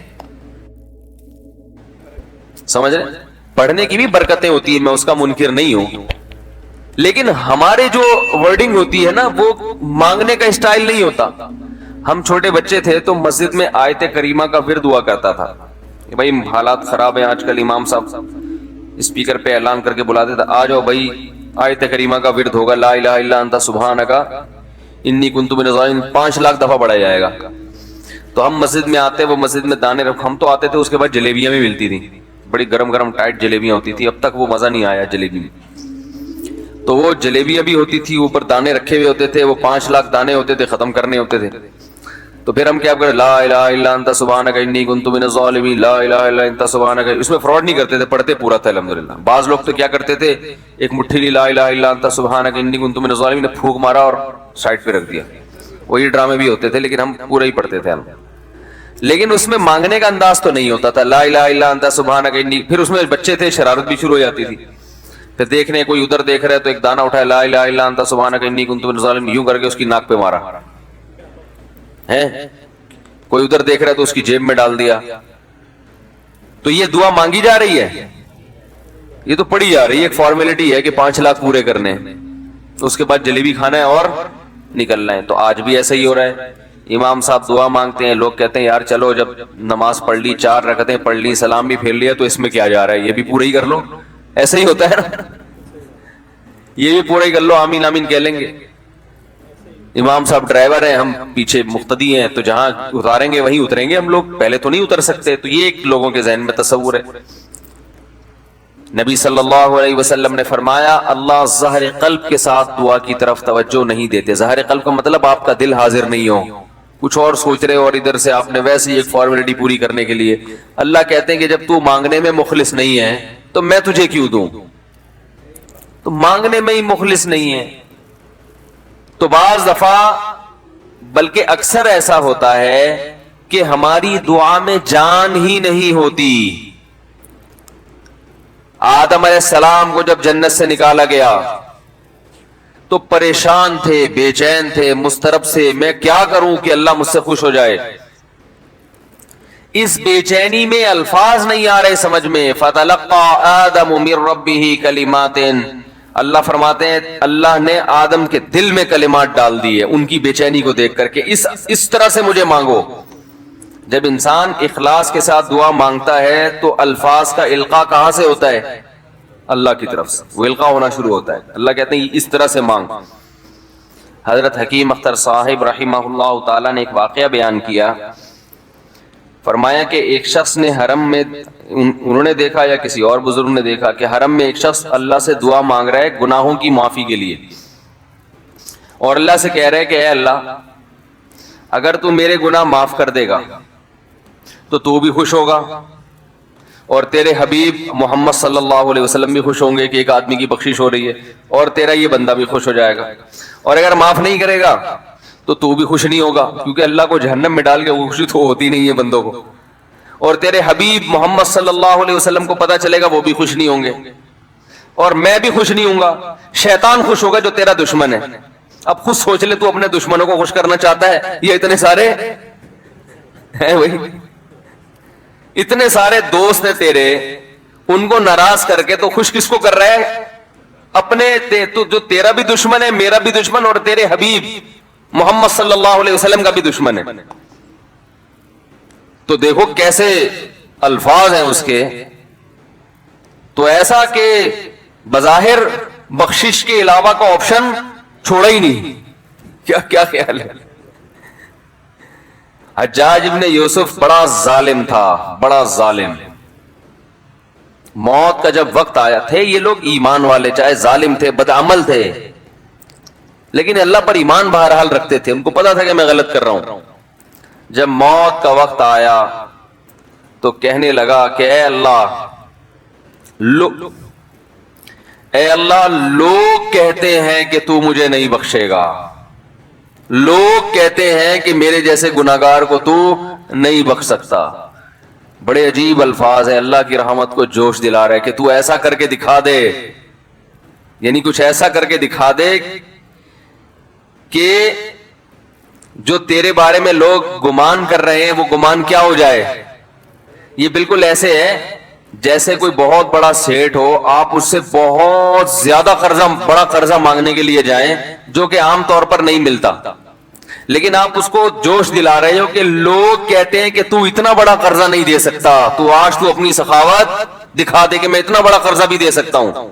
سمجھ رہے, پڑھنے کی بھی برکتیں ہوتی ہیں, میں اس کا منکر نہیں ہوں, لیکن ہمارے جو ورڈنگ ہوتی ہے نا وہ مانگنے کا اسٹائل نہیں ہوتا. ہم چھوٹے بچے تھے تو مسجد میں آیت کریمہ کا ورد ہوا کرتا تھا کہ بھائی حالات خراب ہیں آج کل, امام صاحب اسپیکر پہ اعلان کر کے بلاتے تھے, آ جاؤ بھائی آیت کریمہ کا ورد ہوگا, لا الہ الا انت سبحانک انی کنت من الظالمین, 5 لاکھ دفعہ پڑھا جائے گا. تو ہم مسجد میں آتے, وہ مسجد میں دانے رکھ, ہم تو آتے تھے, اس کے بعد جلیبیاں بھی ملتی تھیں, بڑی گرم گرم ٹائٹ جلیبیاں ہوتی تھی, اب تک وہ مزہ نہیں آیا جلیبی میں. تو وہ جلیبیاں بھی ہوتی تھی, اوپر دانے رکھے ہوئے ہوتے تھے, وہ 5 لاکھ دانے ہوتے تھے, ختم کرنے ہوتے تھے. تو پھر ہم کیا کریں, لا الہ الا انت سبحانک انی کنت من الظالمین, لا الہ الا انت سبحانک. اس میں فراڈ نہیں کرتے تھے, پڑھتے پورا تھا الحمدللہ. بعض لوگ تو کیا کرتے تھے, ایک مٹھی لی لا الہ الا انت سبحانک انی کنت من الظالمین نے پھونک مارا اور سائڈ پہ رکھ دیا. وہی ڈرامے بھی ہوتے تھے, لیکن ہم پورا ہی پڑھتے تھے. لیکن اس میں مانگنے کا انداز تو نہیں ہوتا تھا, لا الہ الا انت سبحانک انی. پھر اس میں بچے تھے, شرارت بھی شروع ہو جاتی تھی. پھر دیکھنے کوئی ادھر دیکھ رہا ہے تو ایک دانہ اٹھایا, لا الہ الا انت سبحانک انی کنت من الظالمین, یوں کر کے اس کی ناک پہ مارا ہے. کوئی ادھر دیکھ رہا ہے تو اس کی جیب میں ڈال دیا. تو یہ دعا مانگی جا رہی ہے, یہ تو پڑھی جا رہی ہے, ایک فارمیلٹی ہے کہ 5 لاکھ پورے کرنے, اس کے بعد جلیبی کھانا ہے اور نکلنا ہے. تو آج بھی ایسا ہی ہو رہا ہے, امام صاحب دعا مانگتے ہیں, لوگ کہتے ہیں یار چلو جب نماز پڑھ لی, 4 رکعتیں پڑھ لی, سلام بھی پھیر لیا, تو اس میں کیا جا رہا ہے, یہ بھی پورا ہی کر لو. ایسا ہی ہوتا ہے نا, یہ بھی پورا ہی کر لو, آمین آمین کہہ لیں گے. امام صاحب ڈرائیور ہیں, ہم پیچھے مقتدی ہیں, تو جہاں اتاریں گے وہیں اتریں گے ہم لوگ, پہلے تو نہیں اتر سکتے. تو یہ ایک لوگوں کے ذہن میں تصور ہے. نبی صلی اللہ علیہ وسلم نے فرمایا اللہ ظاہر قلب کے ساتھ دعا کی طرف توجہ نہیں دیتے. ظاہر قلب کا مطلب آپ کا دل حاضر نہیں ہو, کچھ اور سوچ رہے ہو, اور ادھر سے آپ نے ویسے ہی ایک فارمیلٹی پوری کرنے کے لیے. اللہ کہتے ہیں کہ جب تو مانگنے میں مخلص نہیں ہے تو میں تجھے کیوں دوں. تو مانگنے میں ہی مخلص نہیں ہے. تو بعض دفعہ بلکہ اکثر ایسا ہوتا ہے کہ ہماری دعا میں جان ہی نہیں ہوتی. آدم علیہ السلام کو جب جنت سے نکالا گیا تو پریشان تھے, بے چین تھے, مضطرب سے, میں کیا کروں کہ اللہ مجھ سے خوش ہو جائے. اس بے چینی میں الفاظ نہیں آ رہے سمجھ میں. فَتَلَقَّى آدَمُ مِن رَبِّهِ كَلِمَاتٍ, اللہ فرماتے ہیں اللہ نے آدم کے دل میں کلمات ڈال دیے ان کی بے چینی کو دیکھ کر کے, اس طرح سے مجھے مانگو. جب انسان اخلاص کے ساتھ دعا مانگتا ہے تو الفاظ کا القاء کہاں سے ہوتا ہے؟ اللہ کی طرف سے وہ القاء ہونا شروع ہوتا ہے. اللہ کہتے ہیں اس طرح سے مانگ. حضرت حکیم اختر صاحب رحمہ اللہ تعالی نے ایک واقعہ بیان کیا. فرمایا کہ ایک شخص نے حرم میں، انہوں نے دیکھا یا کسی اور بزرگ نے دیکھا کہ حرم میں ایک شخص اللہ سے دعا مانگ رہا ہے گناہوں کی معافی کے لیے، اور اللہ سے کہہ رہا ہے کہ اے اللہ اگر تو میرے گناہ معاف کر دے گا تو بھی خوش ہوگا، اور تیرے حبیب محمد صلی اللہ علیہ وسلم بھی خوش ہوں گے کہ ایک آدمی کی بخشش ہو رہی ہے، اور تیرا یہ بندہ بھی خوش ہو جائے گا، اور اگر معاف نہیں کرے گا تو بھی خوش نہیں ہوگا، کیونکہ اللہ کو جہنم میں ڈال کے خوشی تو ہوتی نہیں ہے بندوں کو، اور تیرے حبیب محمد صلی اللہ علیہ وسلم کو پتا چلے گا وہ بھی خوش نہیں ہوں گے، اور میں بھی خوش نہیں ہوں گا، شیطان خوش ہوگا جو تیرا دشمن ہے۔ اب خود سوچ لے تو اپنے دشمنوں کو خوش کرنا چاہتا ہے، یہ اتنے سارے ہیں، وہی اتنے سارے دوست ہیں تیرے، ان کو ناراض کر کے تو خوش کس کو کر رہا ہے؟ اپنے تو جو تیرا بھی دشمن ہے، میرا بھی دشمن، اور تیرے حبیب محمد صلی اللہ علیہ وسلم کا بھی دشمن ہے۔ تو دیکھو کیسے الفاظ ہیں اس کے، تو ایسا کہ بظاہر بخشش کے علاوہ کا آپشن چھوڑا ہی نہیں۔ کیا خیال ہے؟ حجاج ابن یوسف بڑا ظالم تھا، بڑا ظالم۔ موت کا جب وقت آیا، تھے یہ لوگ ایمان والے، چاہے ظالم تھے، بدعمل تھے، لیکن اللہ پر ایمان بہرحال رکھتے تھے، ان کو پتا تھا کہ میں غلط کر رہا ہوں۔ جب موت کا وقت آیا تو کہنے لگا کہ اے اللہ لوگ کہتے ہیں کہ تو مجھے نہیں بخشے گا، لوگ کہتے ہیں کہ میرے جیسے گناہگار کو تو نہیں بخش سکتا۔ بڑے عجیب الفاظ ہیں، اللہ کی رحمت کو جوش دلا رہے کہ تو ایسا کر کے دکھا دے، یعنی کچھ ایسا کر کے دکھا دے کہ جو تیرے بارے میں لوگ گمان کر رہے ہیں وہ گمان کیا ہو جائے۔ یہ بالکل ایسے ہے جیسے کوئی بہت بڑا سیٹ ہو، آپ اس سے بہت زیادہ بڑا قرضہ مانگنے کے لیے جائیں جو کہ عام طور پر نہیں ملتا، لیکن آپ اس کو جوش دلا رہے ہو کہ لوگ کہتے ہیں کہ تو اتنا بڑا قرضہ نہیں دے سکتا، تو آج تو اپنی سخاوت دکھا دے کہ میں اتنا بڑا قرضہ بھی دے سکتا ہوں۔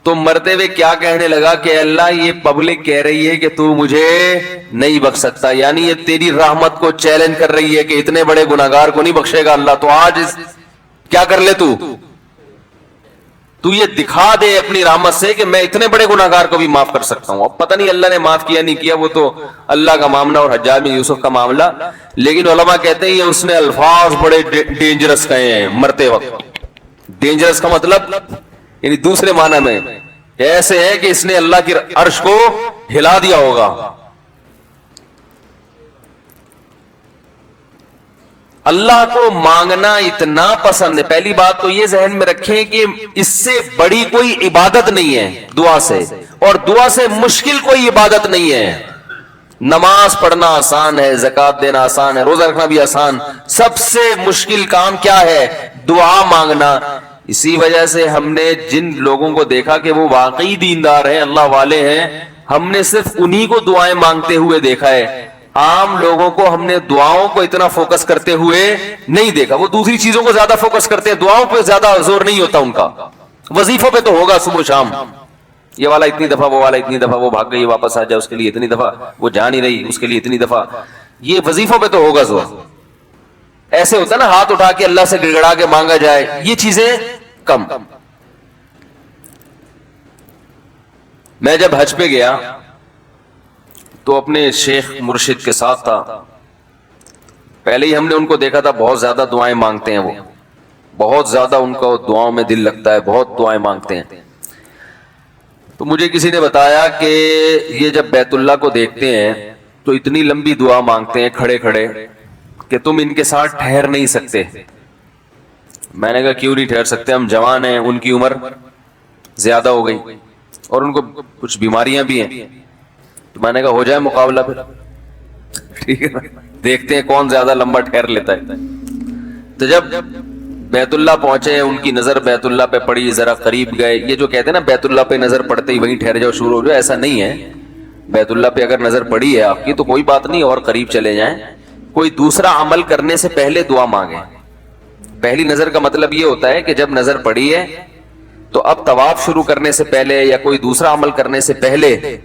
تو مرتے ہوئے کیا کہنے لگا کہ اللہ یہ پبلک کہہ رہی ہے کہ تو مجھے نہیں بخش سکتا، یعنی یہ تیری رحمت کو چیلنج کر رہی ہے کہ اتنے بڑے گناہگار کو نہیں بخشے گا اللہ، تو آج کیا کر لے تو یہ دکھا دے اپنی رحمت سے کہ میں اتنے بڑے گناہگار کو بھی معاف کر سکتا ہوں۔ اب پتہ نہیں اللہ نے معاف کیا نہیں کیا، وہ تو اللہ کا معاملہ اور حجاج بن یوسف کا معاملہ، لیکن علماء کہتے ہیں اس نے الفاظ بڑے ڈینجرس کہے ہیں مرتے وقت۔ ڈینجرس کا مطلب یعنی دوسرے معنی میں ایسے ہے کہ اس نے اللہ کی عرش کو ہلا دیا ہوگا۔ اللہ کو مانگنا اتنا پسند ہے، پہلی بات تو یہ ذہن میں رکھیں کہ اس سے بڑی کوئی عبادت نہیں ہے دعا سے، اور دعا سے مشکل کوئی عبادت نہیں ہے۔ نماز پڑھنا آسان ہے، زکوٰۃ دینا آسان ہے، روزہ رکھنا بھی آسان، سب سے مشکل کام کیا ہے؟ دعا مانگنا۔ اسی وجہ سے ہم نے جن لوگوں کو دیکھا کہ وہ واقعی دیندار ہیں، اللہ والے ہیں، ہم نے صرف انہی کو دعائیں مانگتے ہوئے دیکھا ہے۔ عام لوگوں کو ہم نے دعاؤں کو اتنا فوکس کرتے ہوئے نہیں دیکھا، وہ دوسری چیزوں کو زیادہ فوکس کرتے ہیں، دعاؤں پہ زیادہ زور نہیں ہوتا ان کا۔ وظیفوں پہ تو ہوگا صبح شام، یہ والا اتنی دفعہ، وہ والا اتنی دفعہ، وہ بھاگ گئی واپس آ جائے اس کے لیے اتنی دفعہ، وہ جا نہیں رہی اس کے لیے اتنی دفعہ، یہ وظیفوں پہ تو ہوگا زور۔ ایسے ہوتا ہے نا ہاتھ اٹھا کے اللہ سے گڑگڑا کے مانگا جائے، یہ چیزیں کم۔ میں جب حج پہ گیا تو اپنے شیخ مرشد کے ساتھ تھا، پہلے ہی ہم نے ان کو دیکھا تھا بہت زیادہ دعائیں مانگتے ہیں، وہ بہت زیادہ ان کا دعاؤں میں دل لگتا ہے، بہت دعائیں مانگتے ہیں۔ تو مجھے کسی نے بتایا کہ یہ جب بیت اللہ کو دیکھتے ہیں تو اتنی لمبی دعا مانگتے ہیں کھڑے کھڑے کہ تم ان کے ساتھ ٹھہر نہیں سکتے۔ میں نے کہا کیوں نہیں ٹھہر سکتے، ہم جوان ہیں، ان کی عمر زیادہ ہو گئی اور ان کو کچھ بیماریاں بھی ہیں۔ تو میں نے کہا ہو جائے مقابلہ پھر، ٹھیک ہے نا، دیکھتے ہیں کون زیادہ لمبا ٹھہر لیتا ہے۔ تو جب بیت اللہ پہنچے، ان کی نظر بیت اللہ پہ پڑی، ذرا قریب گئے۔ یہ جو کہتے ہیں نا بیت اللہ پہ نظر پڑتے ہی وہیں ٹھہر جاؤ، شروع ہو جاؤ، ایسا نہیں ہے۔ بیت اللہ پہ اگر نظر پڑی ہے آپ کی تو کوئی بات نہیں، اور قریب چلے جائیں۔ کوئی دوسرا عمل کرنے سے پہلے دعا مانگیں۔ پہلی نظر کا مطلب یہ ہوتا ہے کہ جب نظر پڑی ہے تو اب طواف شروع کرنے سے پہلے یا کوئی دوسرا عمل کرنے سے پہلے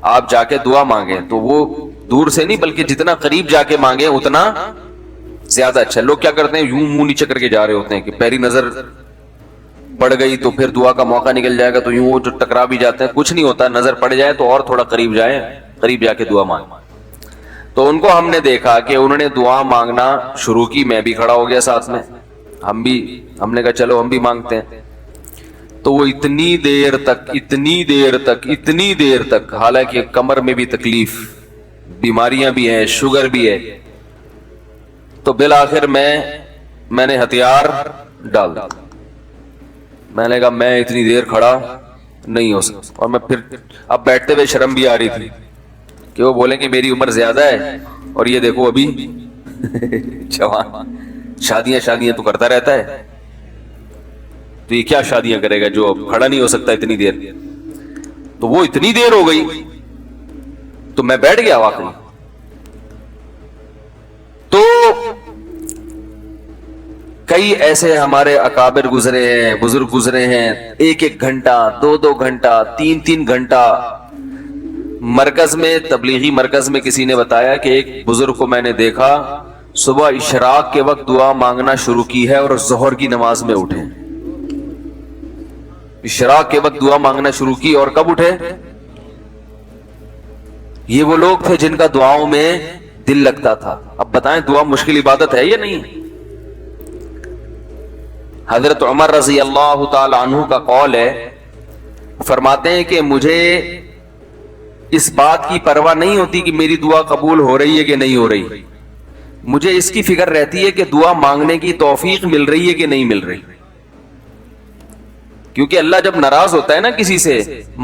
آپ جا کے دعا مانگیں، تو وہ دور سے نہیں بلکہ جتنا قریب جا کے مانگے اتنا زیادہ اچھا. لوگ کیا کرتے ہیں, یوں منہ نیچے کر کے جا رہے ہوتے ہیں کہ پہلی نظر پڑ گئی تو پھر دعا کا موقع نکل جائے گا, تو یوں وہ جو ٹکرا بھی جاتے ہیں. کچھ نہیں ہوتا, نظر پڑ جائے تو اور تھوڑا قریب جائیں, قریب جا کے دعا مانگ. تو ان کو ہم نے دیکھا کہ انہوں نے دعا مانگنا شروع کی, میں بھی کھڑا ہو گیا ساتھ میں, ہم نے کہا چلو ہم بھی مانگتے ہیں. تو وہ اتنی دیر تک حالانکہ کمر میں بھی تکلیف, بیماریاں بھی ہیں, شوگر بھی ہے, تو بالآخر میں نے ہتھیار ڈال دیا. میں نے کہا میں اتنی دیر کھڑا نہیں ہو سکتا. اور میں پھر اب بیٹھتے ہوئے شرم بھی آ رہی تھی کہ وہ بولیں کہ میری عمر زیادہ ہے اور یہ دیکھو ابھی جوان, شادیاں تو کرتا رہتا ہے, تو یہ کیا شادیاں کرے گا جو اب کھڑا نہیں ہو سکتا اتنی دیر. تو وہ اتنی دیر ہو گئی تو میں بیٹھ گیا واقعی. تو کئی ایسے ہمارے اکابر گزرے ہیں, بزرگ گزرے ہیں, 1 گھنٹہ 2 گھنٹہ 3 گھنٹہ. مرکز میں, تبلیغی مرکز میں کسی نے بتایا کہ ایک بزرگ کو میں نے دیکھا صبح اشراق کے وقت دعا مانگنا شروع کی ہے اور ظہر کی نماز میں اٹھے. اشراق کے وقت دعا مانگنا شروع کی اور کب اٹھے؟ یہ وہ لوگ تھے جن کا دعاؤں میں دل لگتا تھا. اب بتائیں دعا مشکل عبادت ہے یا نہیں؟ حضرت عمر رضی اللہ تعالی عنہ کا قول ہے, فرماتے ہیں کہ مجھے اس بات کی پرواہ نہیں ہوتی کہ میری دعا قبول ہو رہی ہے کہ نہیں ہو رہی, مجھے اس کی فکر رہتی ہے کہ دعا مانگنے کی توفیق مل رہی ہے کہ نہیں مل رہی. کیونکہ اللہ جب ناراض ہوتا ہے نا کسی سے,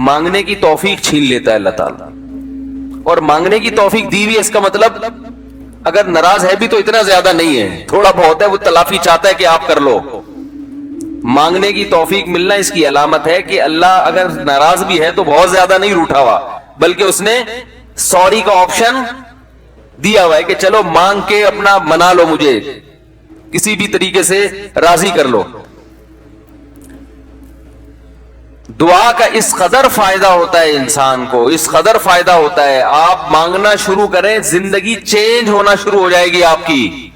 مانگنے کی توفیق چھین لیتا ہے اللہ تعالیٰ. اور مانگنے کی توفیق دی ہوئی, اس کا مطلب اگر ناراض ہے بھی تو اتنا زیادہ نہیں ہے, تھوڑا بہت ہے, وہ تلافی چاہتا ہے کہ آپ کر لو. مانگنے کی توفیق ملنا اس کی علامت ہے کہ اللہ اگر ناراض بھی ہے تو بہت زیادہ نہیں روٹھا ہوا, بلکہ اس نے سوری کا آپشن دیا ہوا ہے کہ چلو مانگ کے اپنا منا لو, مجھے کسی بھی طریقے سے راضی کر لو. دعا کا اس قدر فائدہ ہوتا ہے انسان کو, اس قدر فائدہ ہوتا ہے. آپ مانگنا شروع کریں, زندگی چینج ہونا شروع ہو جائے گی, آپ کی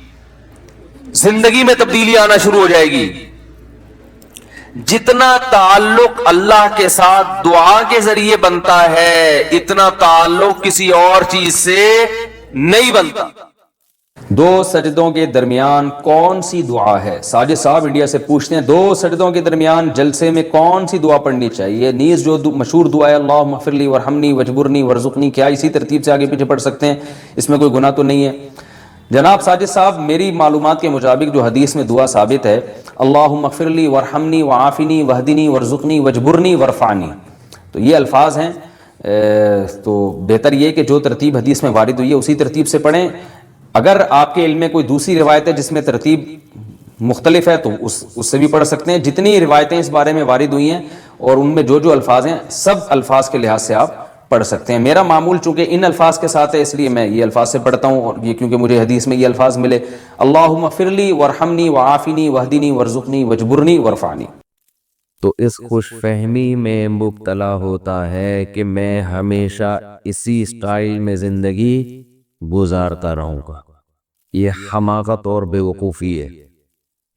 زندگی میں تبدیلی آنا شروع ہو جائے گی. جتنا تعلق اللہ کے ساتھ دعا کے ذریعے بنتا ہے اتنا تعلق کسی اور چیز سے نہیں بنتا. 2 سجدوں کے درمیان کون سی دعا ہے؟ ساجد صاحب انڈیا سے پوچھتے ہیں 2 سجدوں کے درمیان جلسے میں کون سی دعا پڑھنی چاہیے؟ نیز جو مشہور دعا ہے اللہم اغفر لی ورحمنی وجبرنی ورزقنی, کیا اسی ترتیب سے آگے پیچھے پڑھ سکتے ہیں؟ اس میں کوئی گناہ تو نہیں ہے؟ جناب ساجد صاحب, میری معلومات کے مطابق جو حدیث میں دعا ثابت ہے اللہم اغفر لی ورحمنی وعافنی وہدنی ورزقنی وجبرنی ورفعنی, تو یہ الفاظ ہیں. تو بہتر یہ کہ جو ترتیب حدیث میں وارد ہوئی ہے اسی ترتیب سے پڑھیں. اگر آپ کے علم میں کوئی دوسری روایت ہے جس میں ترتیب مختلف ہے تو اس سے بھی پڑھ سکتے ہیں. جتنی روایتیں اس بارے میں وارد ہوئی ہیں اور ان میں جو الفاظ ہیں سب الفاظ کے لحاظ سے آپ پڑھ سکتے ہیں. میرا معمول چونکہ ان الفاظ کے ساتھ ہے اس لیے میں یہ الفاظ سے پڑھتا ہوں, اور یہ کیونکہ مجھے حدیث میں یہ الفاظ ملے اللہم اغفر لی ورحمنی وعافنی وہدنی ورزقنی وجبرنی ورفعنی. تو اس خوش فہمی میں مبتلا ہوتا ہے کہ میں ہمیشہ اسی سٹائل میں زندگی گزارتا رہوں گا. یہ حماقت اور بے وقوفی ہے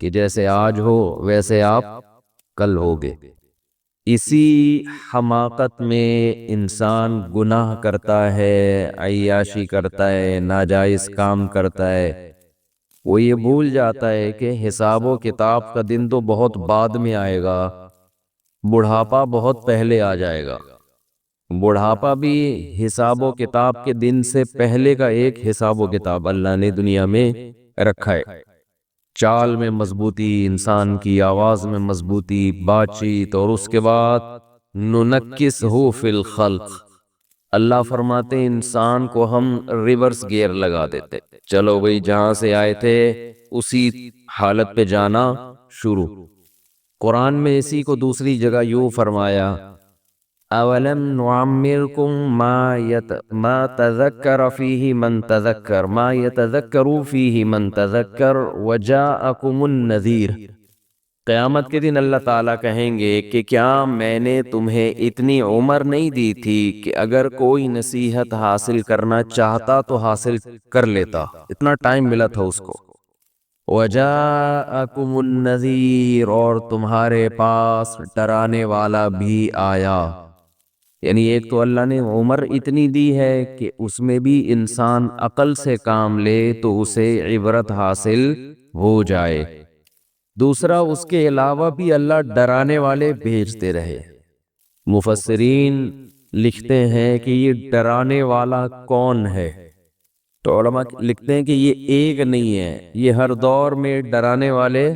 کہ جیسے آج ہو ویسے آپ کل ہوگے. اسی حماقت میں انسان گناہ کرتا ہے, عیاشی کرتا ہے, ناجائز کام کرتا ہے. وہ یہ بھول جاتا ہے کہ حساب و کتاب کا دن تو بہت بعد میں آئے گا, بڑھاپا بہت پہلے آ جائے گا. بڑھاپا بھی حساب و کتاب کے دن سے پہلے کا ایک حساب و کتاب اللہ نے دنیا میں رکھا ہے. چال میں مضبوطی, انسان کی آواز میں مضبوطی, بات چیت, اور اس کے بعد ننکسہ فی الخلق, اللہ فرماتے ہیں انسان کو ہم ریورس گیئر لگا دیتے, چلو بھئی جہاں سے آئے تھے اسی حالت پہ جانا شروع. قرآن میں اسی کو دوسری جگہ یوں فرمایا اولم نعمرکم ما تذکر فیہ من تذکر ما یتذکر فیہ من تذکر وجاءکم النذیر. قیامت کے دن اللہ تعالیٰ کہیں گے کہ کیا میں نے تمہیں اتنی عمر نہیں دی تھی کہ اگر کوئی نصیحت حاصل کرنا چاہتا تو حاصل کر لیتا، اتنا ٹائم ملا تھا اس کو۔ وَجَاءَكُمُ النَّذِيرُ، اور تمہارے پاس ڈرانے والا بھی آیا۔ یعنی ایک تو اللہ نے عمر اتنی دی ہے کہ اس میں بھی انسان عقل سے کام لے تو اسے عبرت حاصل ہو جائے، دوسرا اس کے علاوہ بھی اللہ ڈرانے والے بھیجتے رہے۔ مفسرین لکھتے ہیں کہ یہ ڈرانے والا کون ہے، تو علماء لکھتے ہیں کہ یہ ایک نہیں ہے، یہ ہر دور میں ڈرانے والے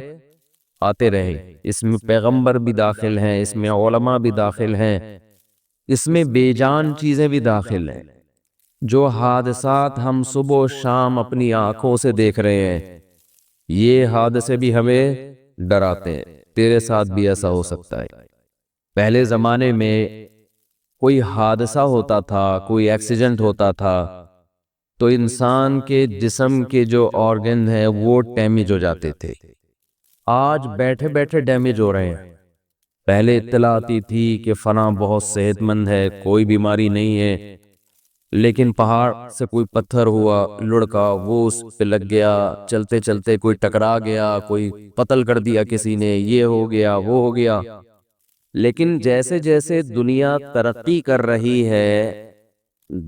آتے رہے۔ اس میں پیغمبر بھی داخل ہیں، اس میں علماء بھی داخل ہیں، اس میں بے جان چیزیں بھی داخل ہیں۔ جو حادثات ہم صبح و شام اپنی آنکھوں سے دیکھ رہے ہیں، یہ حادثے بھی ہمیں ڈراتے ہیں، تیرے ساتھ بھی ایسا ہو سکتا ہے۔ پہلے زمانے میں کوئی حادثہ ہوتا تھا، کوئی ایکسیڈنٹ ہوتا تھا تو انسان کے جسم کے جو آرگن ہیں وہ ڈیمیج ہو جاتے تھے۔ آج بیٹھے بیٹھے ڈیمیج ہو رہے ہیں۔ پہلے اطلاع آتی تھی کہ فلاں بہت صحت مند ہے، کوئی بیماری نہیں ہے، لیکن پہاڑ سے کوئی پتھر ہوا لڑکا، وہ اس پہ لگ گیا، چلتے چلتے کوئی ٹکرا گیا، کوئی قتل کر دیا کسی نے، یہ ہو گیا وہ ہو گیا۔ لیکن جیسے جیسے دنیا ترقی کر رہی ہے،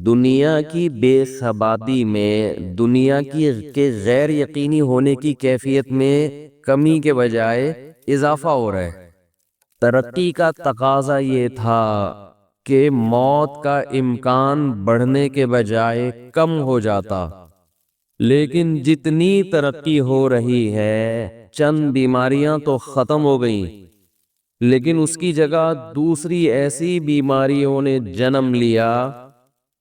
دنیا کی بے ثباتی میں، دنیا کے غیر یقینی ہونے کی کیفیت میں کمی کے بجائے اضافہ ہو رہا ہے۔ ترقی کا تقاضا یہ تھا کہ موت کا امکان بڑھنے کے بجائے کم ہو جاتا، لیکن جتنی ترقی ہو رہی ہے چند بیماریاں تو ختم ہو گئیں، لیکن اس کی جگہ دوسری ایسی بیماریوں نے جنم لیا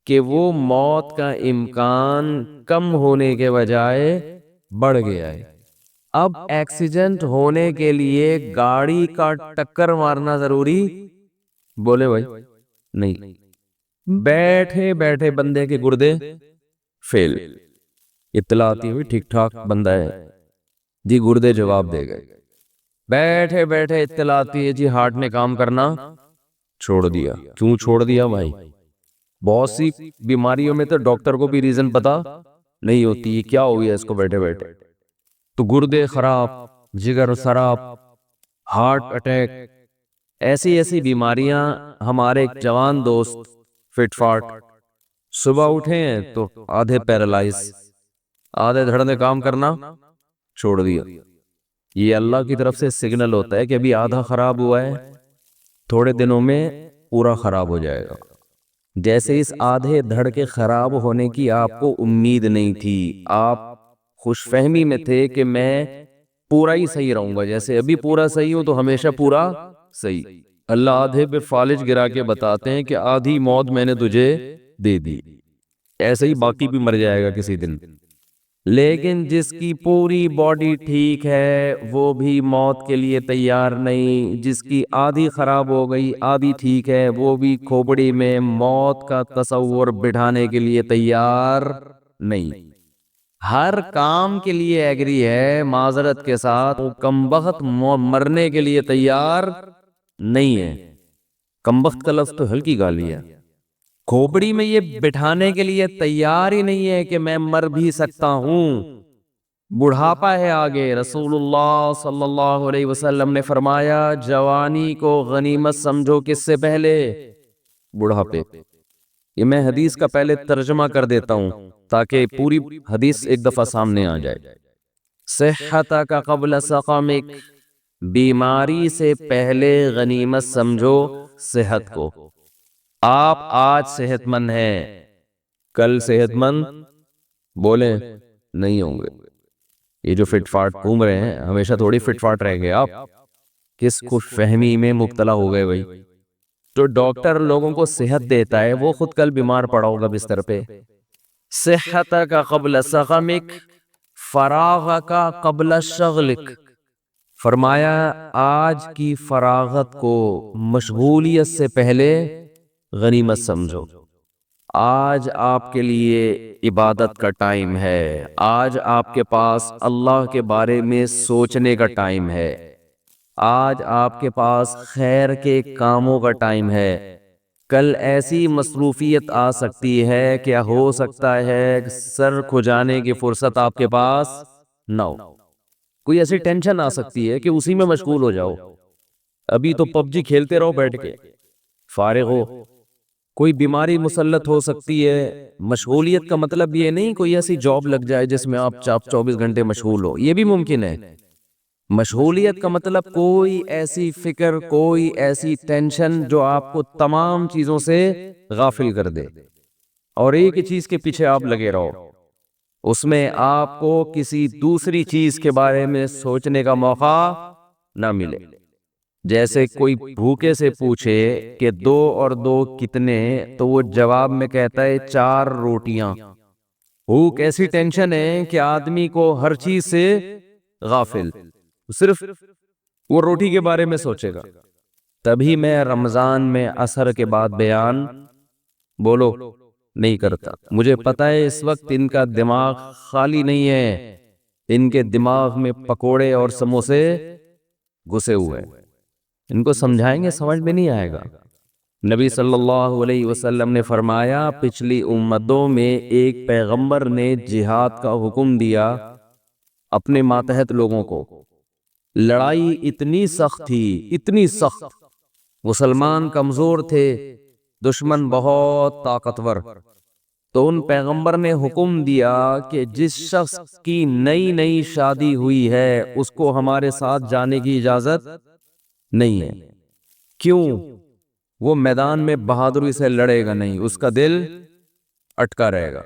کہ وہ موت کا امکان کم ہونے کے بجائے بڑھ گیا ہے۔ اب ایکسیڈنٹ ہونے کے لیے گاڑی کا ٹکر مارنا ضروری بولے بھائی نہیں، بیٹھے بیٹھے بندے کے گردے فیل، اطلاع آتی ہوئی ٹھیک ٹھاک بندہ ہے جی، گردے جواب دے گئے۔ بیٹھے بیٹھے اطلاع آتی ہے جی ہارٹ نے کام کرنا چھوڑ دیا۔ کیوں چھوڑ دیا بھائی؟ بہت سی بیماریوں میں تو ڈاکٹر کو بھی ریزن پتا نہیں ہوتی کیا ہو گیا اس کو بیٹھے بیٹھے، تو گردے خراب، جگر خراب، ہارٹ اٹیک، ایسی ایسی بیماریاں۔ ہمارے ایک جوان دوست فٹ فاٹ صبح اٹھے ہیں تو آدھے پیرالائز، آدھے دھڑ نے کام کرنا چھوڑ دیا۔ یہ اللہ کی طرف سے سگنل ہوتا ہے کہ ابھی آدھا خراب ہوا ہے، تھوڑے دنوں میں پورا خراب ہو جائے گا۔ جیسے اس آدھے دھڑ کے خراب ہونے کی آپ کو امید نہیں تھی، آپ خوش فہمی میں تھے کہ میں پورا ہی صحیح رہوں گا، جیسے ابھی پورا صحیح ہوں تو ہمیشہ پورا صحیح۔ اللہ آدھے پہ فالج گرا کے بتاتے ہیں کہ آدھی موت میں نے تجھے دے دی، ایسے ہی باقی بھی مر جائے گا کسی دن۔ لیکن جس کی پوری باڈی ٹھیک ہے وہ بھی موت کے لیے تیار نہیں، جس کی آدھی خراب ہو گئی آدھی ٹھیک ہے وہ بھی کھوپڑی میں موت کا تصور بٹھانے کے لیے تیار نہیں۔ ہر کام کے لیے ایگری ہے، معذرت کے ساتھ وہ کمبخت مرنے کے لیے تیار نہیں ہے۔ کمبخت کا لفظ تو ہلکی گالی ہے، کھوپڑی میں یہ بٹھانے کے لیے تیار ہی نہیں ہے کہ میں مر بھی سکتا ہوں۔ بڑھاپا ہے آگے، رسول اللہ صلی اللہ علیہ وسلم نے فرمایا جوانی کو غنیمت سمجھو، کس سے پہلے؟ بڑھاپے۔ یہ میں حدیث کا پہلے ترجمہ کر دیتا ہوں تاکہ پوری حدیث ایک دفعہ سامنے آ جائے۔ صحتک قبل سقمک، بیماری سے پہلے غنیمت سمجھو صحت کو۔ آپ آج صحت مند ہیں، کل صحت مند بولیں نہیں ہوں گے۔ یہ جو فٹ فاٹ گھوم رہے ہیں ہمیشہ تھوڑی فٹ فاٹ رہیں گے، آپ کس خوش فہمی میں مبتلا ہو گئے بھائی؟ جو ڈاکٹر لوگوں کو صحت دیتا ہے وہ خود کل بیمار پڑا ہوگا بستر پہ۔ صحتک قبل سقمک، فراغک قبل شغلک، فرمایا آج کی فراغت کو، مشغولیت سے پہلے غنیمت سمجھو۔ آج آپ کے لیے عبادت کا ٹائم ہے، آج آپ کے پاس اللہ کے بارے میں سوچنے کا ٹائم ہے۔ آج آپ کے پاس خیر کے کاموں کا ٹائم ہے، کل ایسی مصروفیت آ سکتی ہے کہ ہو سکتا ہے کہ سر کھجانے کی فرصت آپ کے پاس نہ ہو، کوئی ایسی ٹینشن آ سکتی ہے کہ اسی میں مشغول ہو جاؤ، ابھی تو پب جی کھیلتے رہو بیٹھ کے فارغ ہو، کوئی بیماری مسلط ہو سکتی ہے۔ مشغولیت کا مطلب یہ نہیں کوئی ایسی جاب لگ جائے جس میں آپ 24 گھنٹے مشغول ہو، یہ بھی ممکن ہے۔ مشغولیت کا مطلب کوئی ایسی فکر، کوئی ایسی ٹینشن جو آپ کو تمام چیزوں سے غافل کر دے اور ایک ہی چیز کے پیچھے آپ لگے رہو، اس میں آپ کو کسی دوسری چیز کے بارے میں سوچنے کا موقع نہ ملے۔ جیسے کوئی بھوکے سے پوچھے کہ 2 اور 2 کتنے، تو وہ جواب میں کہتا ہے 4 روٹیاں۔ بھوک ایسی ٹینشن ہے کہ آدمی کو ہر چیز سے غافل، صرف وہ روٹی کے بارے میں سوچے گا۔ تبھی میں رمضان میں عصر کے بعد بیان بولو نہیں کرتا، مجھے پتا ہے اس وقت ان کا دماغ خالی نہیں ہے، ان کے دماغ میں پکوڑے اور سموسے گھسے ہوئے ہیں، ان کو سمجھائیں گے سمجھ میں نہیں آئے گا۔ نبی صلی اللہ علیہ وسلم نے فرمایا پچھلی امتوں میں ایک پیغمبر نے جہاد کا حکم دیا اپنے ماتحت لوگوں کو، لڑائی اتنی سخت تھی، اتنی سخت، مسلمان کمزور تھے، دشمن بہت طاقتور، تو ان پیغمبر نے حکم دیا کہ جس شخص کی نئی نئی شادی ہوئی ہے اس کو ہمارے ساتھ جانے کی اجازت نہیں ہے۔ کیوں؟ وہ میدان میں بہادری سے لڑے گا نہیں، اس کا دل اٹکا رہے گا۔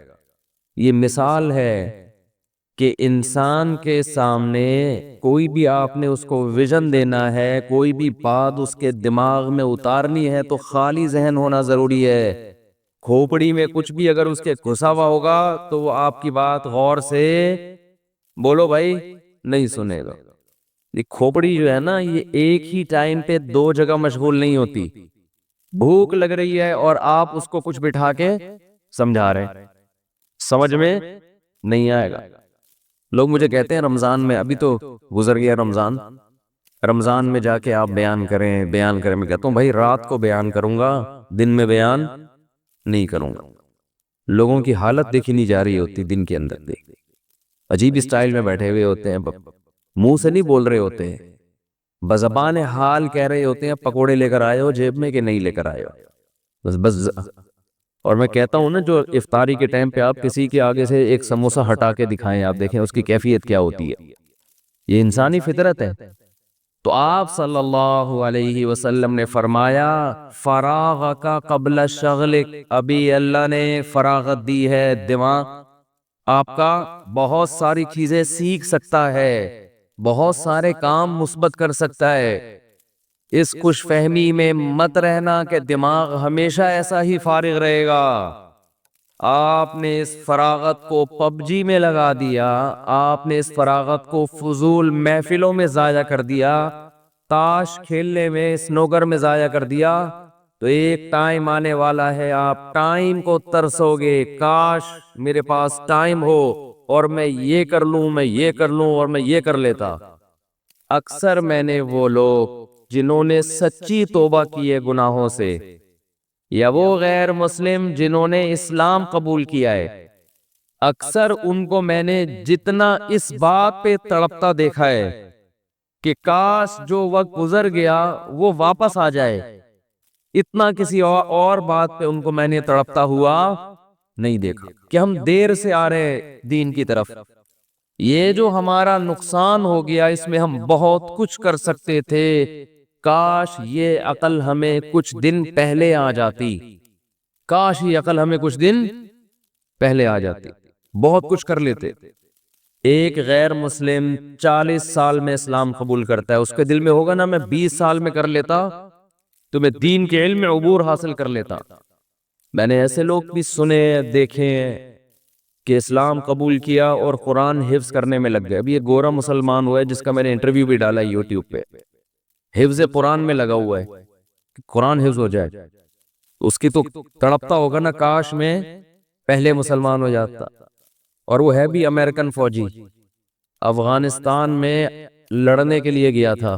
یہ مثال ہے کہ انسان کے سامنے کوئی بھی آپ نے اس کو ویژن دینا ہے، کوئی بھی بات اس کے دماغ میں اتارنی ہے تو خالی ذہن ہونا ضروری ہے۔ کھوپڑی میں کچھ بھی اگر اس کے گھسا ہوا ہوگا تو وہ آپ کی بات غور سے بولو بھائی نہیں سنے گا۔ یہ کھوپڑی جو ہے نا، یہ ایک ہی ٹائم پہ 2 جگہ مشغول نہیں ہوتی۔ بھوک لگ رہی ہے اور آپ اس کو کچھ بٹھا کے سمجھا رہے ہیں، سمجھ میں نہیں آئے گا۔ لوگ مجھے کہتے ہیں رمضان میں، ابھی تو گزر گیا رمضان، رمضان میں جا کے آپ بیان کریں بیان کریں۔ میں کہتا ہوں بھائی رات کو بیان کروں گا، دن میں بیان نہیں کروں گا۔ لوگوں کی حالت دیکھی نہیں جا رہی ہوتی، دن کے اندر دیکھ عجیب اسٹائل میں بیٹھے ہوئے ہوتے ہیں، منہ سے نہیں بول رہے ہوتے ہیں، بزبان حال کہہ رہے ہوتے ہیں پکوڑے لے کر آئے ہو جیب میں کہ نہیں لے کر آئے ہو، بس۔ اور میں کہتا ہوں نا، جو افطاری کے ٹائم پہ آپ کسی کے آگے سے ایک سموسہ ہٹا کے دکھائیں، آپ دیکھیں اس کی کیفیت کیا ہوتی ہے، یہ انسانی فطرت ہے۔ تو آپ صلی اللہ علیہ وسلم نے فرمایا فراغ کا قبل شغلک، ابھی اللہ نے فراغت دی ہے، دماغ آپ کا بہت ساری چیزیں سیکھ سکتا ہے، بہت سارے کام مثبت کر سکتا ہے۔ اس خوش فہمی میں مت رہنا کہ دماغ ہمیشہ ایسا ہی فارغ رہے گا۔ آپ نے اس فراغت کو پب جی میں لگا دیا، آپ نے اس فراغت کو فضول محفلوں میں ضائع کر دیا، تاش کھیلنے میں، سنوکر میں ضائع کر دیا، تو ایک ٹائم آنے والا ہے آپ ٹائم کو ترسو گے، کاش میرے پاس ٹائم ہو اور میں یہ کر لوں، میں یہ کر لوں اور میں یہ کر لیتا۔ اکثر میں نے وہ لوگ جنہوں نے سچی توبہ کی ہے گناہوں سے، یا وہ غیر مسلم جنہوں نے اسلام قبول کیا ہے، اکثر ان کو میں نے جتنا اس بات پہ تڑپتا دیکھا ہے کہ کاش جو وقت گزر گیا وہ واپس آ جائے، اتنا کسی اور بات پہ ان کو میں نے تڑپتا ہوا نہیں دیکھا کہ ہم دیر سے آ رہے دین کی طرف۔ یہ جو ہمارا نقصان ہو گیا، اس میں ہم بہت کچھ کر سکتے تھے، کاش یہ عقل ہمیں کچھ دن پہلے آ جاتی، کاش یہ عقل ہمیں کچھ دن پہلے آ جاتی، بہت کچھ کر لیتے۔ ایک غیر مسلم 40 سال میں اسلام قبول کرتا ہے، اس کے دل میں ہوگا نا میں 20 سال میں کر لیتا تو میں دین کے علم میں عبور حاصل کر لیتا۔ میں نے ایسے لوگ بھی سنے دیکھے کہ اسلام قبول کیا اور قرآن حفظ کرنے میں لگ گئے۔ ابھی یہ گورا مسلمان ہوا ہے جس کا میں نے انٹرویو بھی ڈالا ہے یوٹیوب پہ، حفظ قرآن میں لگا ہوا ہے کہ قرآن حفظ ہو جائے، اس کی تو تڑپتا ہوگا نا کاش میں پہلے مسلمان ہو جاتا۔ اور وہ ہے بھی امریکن فوجی، افغانستان میں لڑنے کے لیے گیا تھا،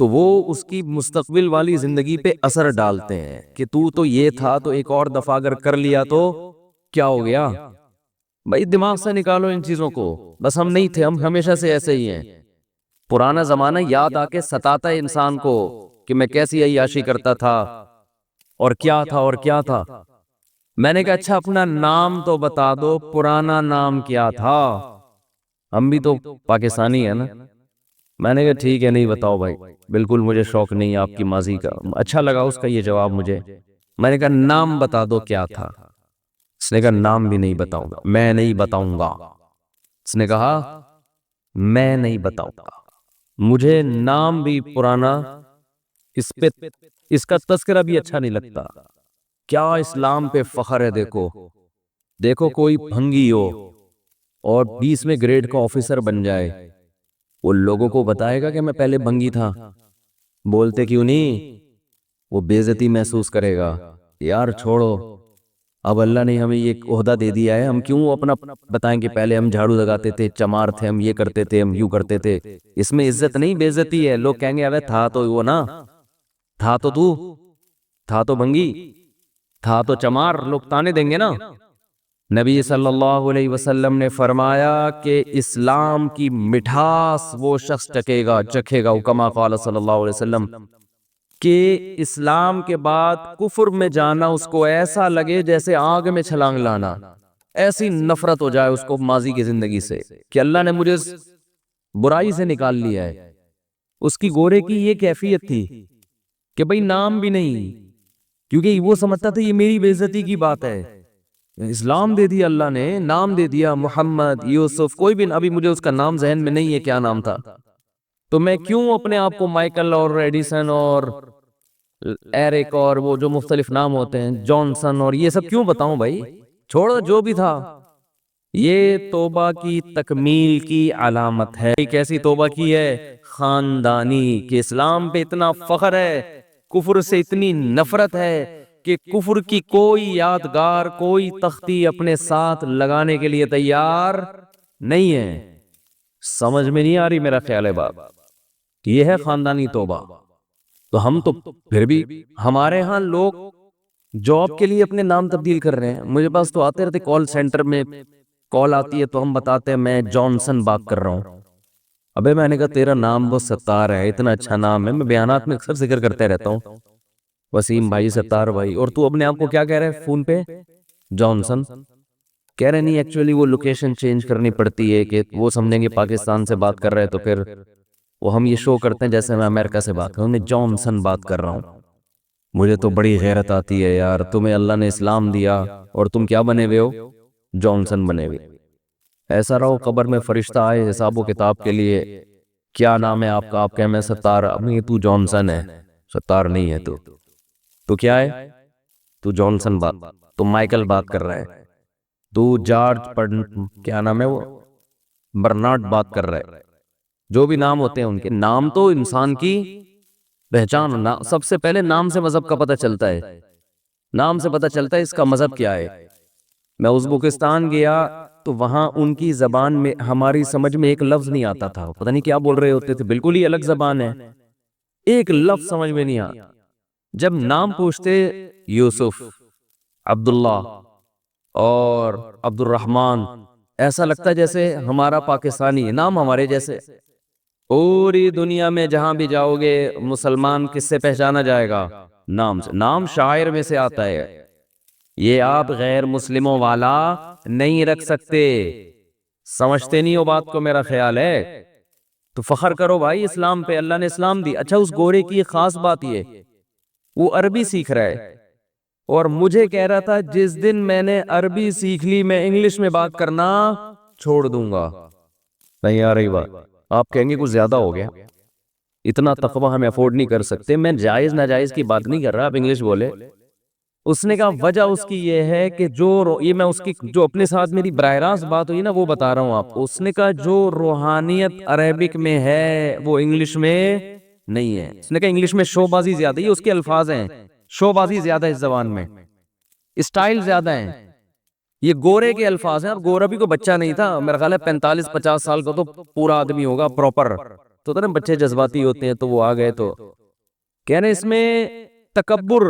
تو وہ اس کی مستقبل والی زندگی پہ اثر ڈالتے ہیں کہ تو یہ تھا، تو ایک اور دفعہ اگر کر لیا تو کیا ہو گیا؟ بھائی دماغ سے نکالو ان چیزوں کو، بس ہم نہیں تھے، ہم ہمیشہ سے ایسے ہی ہیں۔ پرانا زمانہ یاد آ کے ستاتا ہے انسان کو کہ میں کیسی عیاشی کرتا تھا اور کیا تھا اور کیا تھا۔ میں نے کہا اچھا اپنا نام تو بتا دو، پرانا نام کیا تھا؟ ہم بھی تو پاکستانی ہیں نا۔ میں نے کہا ٹھیک ہے نہیں بتاؤ بھائی، بالکل مجھے شوق نہیں آپ کی ماضی کا۔ اچھا لگا اس کا یہ جواب مجھے۔ میں نے کہا نام بتا دو کیا تھا؟ اس نے کہا نام بھی نہیں بتاؤں گا، میں نہیں بتاؤں گا۔ اس نے کہا میں نہیں بتاؤں گا، مجھے نام بھی پرانا، اس کا تذکرہ بھی اچھا نہیں لگتا۔ کیا اسلام پہ فخر ہے! دیکھو کوئی بھنگی ہو اور 20ویں گریڈ کا آفیسر بن جائے، وہ لوگوں کو بتائے گا کہ میں پہلے بھنگی تھا؟ بولتے کیوں نہیں؟ وہ بے عزتی محسوس کرے گا۔ یار چھوڑو، اب اللہ نے ہمیں یہ عہدہ دے دیا ہے، ہم کیوں اپنا بتائیں کہ پہلے ہم جھاڑو لگاتے تھے، چمار تھے، ہم یہ کرتے تھے، ہم یوں کرتے تھے۔ اس میں عزت نہیں بے عزتی ہے۔ لوگ کہیں گے ابے تھا تو وہ نا، تھا تو بھنگی، تھا تو چمار، لوگ تانے دیں گے نا۔ نبی صلی اللہ علیہ وسلم نے فرمایا کہ اسلام کی مٹھاس وہ شخص چکھے گا، کما قال صلی اللہ علیہ وسلم، کہ اسلام کے بعد کفر میں جانا اس کو ایسا لگے جیسے آگ میں چھلانگ لانا، ایسی نفرت ہو جائے اس کو ماضی کی زندگی سے کہ اللہ نے مجھے برائی سے نکال لیا ہے۔ اس کی گورے کی یہ کیفیت تھی کہ بھئی نام بھی نہیں، کیونکہ وہ سمجھتا تھا یہ میری بے عزتی کی بات ہے۔ اسلام دے دیا اللہ نے، نام دے دیا محمد، یوسف، کوئی بھی، ابھی مجھے اس کا نام ذہن میں نہیں ہے کیا نام تھا، تو میں کیوں اپنے آپ کو مائیکل اور ایڈیسن اور ایرک اور وہ جو مختلف نام ہوتے ہیں، جانسن اور یہ سب کیوں بتاؤں بھائی؟ چھوڑو جو بھی تھا۔ یہ توبہ کی تکمیل کی علامت ہے۔ کیسی توبہ کی ہے؟ خاندانی، کہ اسلام پہ اتنا فخر ہے، کفر سے اتنی نفرت ہے کہ کفر کی کوئی یادگار، کوئی تختی اپنے ساتھ لگانے کے لیے تیار نہیں ہے۔ سمجھ میں نہیں آ رہی میرا خیال ہے بات؟ یہ ہے خاندانی توبہ۔ تو ہم تو پھر بھی، ہمارے ہاں لوگ جاب کے لیے اپنے نام تبدیل کر رہے ہیں۔ مجھے پاس تو آتے رہتے، کال سینٹر میں کال آتی ہے تو ہم بتاتے ہیں میں جانسن بات کر رہا ہوں۔ ابے میں نے کہا تیرا نام وہ ستار ہے، اتنا اچھا نام ہے، میں بیانات میں اکثر ذکر کرتے رہتا ہوں، وسیم بھائی، ستار بھائی، اور تو اپنے آپ کو کیا کہہ رہے ہیں فون پہ؟ جانسن کہہ رہے نہیں، ایکچولی وہ لوکیشن چینج کرنی پڑتی ہے کہ وہ سمجھیں گے پاکستان سے بات کر رہے تو پھر وہ ہم یہ شو کرتے ہیں جیسے میں امریکہ سے بات کروں، میں جانسن بات کر رہا ہوں۔ مجھے تو بڑی غیرت آتی ہے یار، تمہیں اللہ نے اسلام دیا اور تم کیا بنے ہوئے ہو؟ جانسن بنے ہوئے۔ ایسا رہو قبر میں فرشتہ آئے حساب و کتاب کے لیے، کیا نام ہے آپ کا؟ آپ کہیں میں ستار، نہیں تو جانسن ہے، ستار نہیں ہے تو کیا ہے؟ تو جانسن بات، تو مائیکل بات کر رہا ہے، تو جارج کیا نام ہے وہ، برنارڈ بات کر رہا ہے۔ جو بھی نام ہوتے ہیں ان کے نام تو انسان کی پہچان، سب سے پہلے نام سے مذہب کا پتہ چلتا ہے، نام سے پتہ چلتا ہے اس کا مذہب کیا ہے۔ میں ازبکستان گیا تو وہاں ان کی زبان میں ہماری سمجھ میں ایک لفظ نہیں آتا تھا، پتہ نہیں کیا بول رہے ہوتے تھے، بالکل ہی الگ زبان ہے، ایک لفظ سمجھ میں نہیں آتا۔ جب نام پوچھتے یوسف، عبداللہ اور عبد الرحمن، ایسا لگتا جیسے ہمارا پاکستانی نام ہمارے جیسے۔ پوری دنیا میں جہاں بھی جاؤ گے مسلمان کس سے پہچانا جائے گا؟ نام سے۔ نام شاعر میں سے آتا ہے، یہ آپ غیر مسلموں والا نہیں رکھ سکتے۔ سمجھتے نہیں ہو بات کو میرا خیال ہے؟ تو فخر کرو بھائی اسلام پہ، اللہ نے اسلام دی۔ اچھا اس گورے کی خاص بات یہ، وہ عربی سیکھ رہا ہے اور مجھے کہہ رہا تھا جس دن میں نے عربی سیکھ لی میں انگلش میں بات کرنا چھوڑ دوں گا۔ نہیں آ رہی بات؟ آپ کہیں گے کچھ زیادہ ہو گیا، اتنا تقویٰ ہم افورڈ نہیں کر سکتے۔ میں جائز ناجائز کی بات نہیں کر رہا، آپ انگلش بولے۔ اس نے کہا وجہ اس کی یہ ہے کہ یہ میں اس کی جو اپنے ساتھ میری براہ راست بات ہوئی نا وہ بتا رہا ہوں آپ کو۔ اس نے کہا جو روحانیت عربک میں ہے وہ انگلش میں نہیں ہے۔ اس نے کہا انگلش میں شو بازی زیادہ، یہ اس کے الفاظ ہیں، شو بازی زیادہ ہے اس زبان میں، اسٹائل زیادہ ہیں، یہ گورے کے الفاظ ہیں۔ اب گورا بھی کوئی بچہ نہیں تھا، میرا خیال ہے 45-50 سال کا تو پورا آدمی ہوگا پراپر، تو نا بچے جذباتی ہوتے ہیں تو وہ آ گئے تو کہہ رہے اس میں تکبر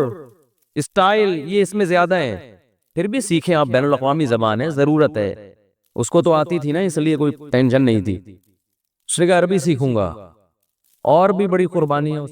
اسٹائل یہ اس میں زیادہ ہے، پھر بھی سیکھیں آپ، بین الاقوامی زبان ہے، ضرورت ہے۔ اس کو تو آتی تھی نا، اس لیے کوئی ٹینشن نہیں تھی۔ اس نے کہا عربی سیکھوں گا، اور بھی بڑی قربانی ہے اس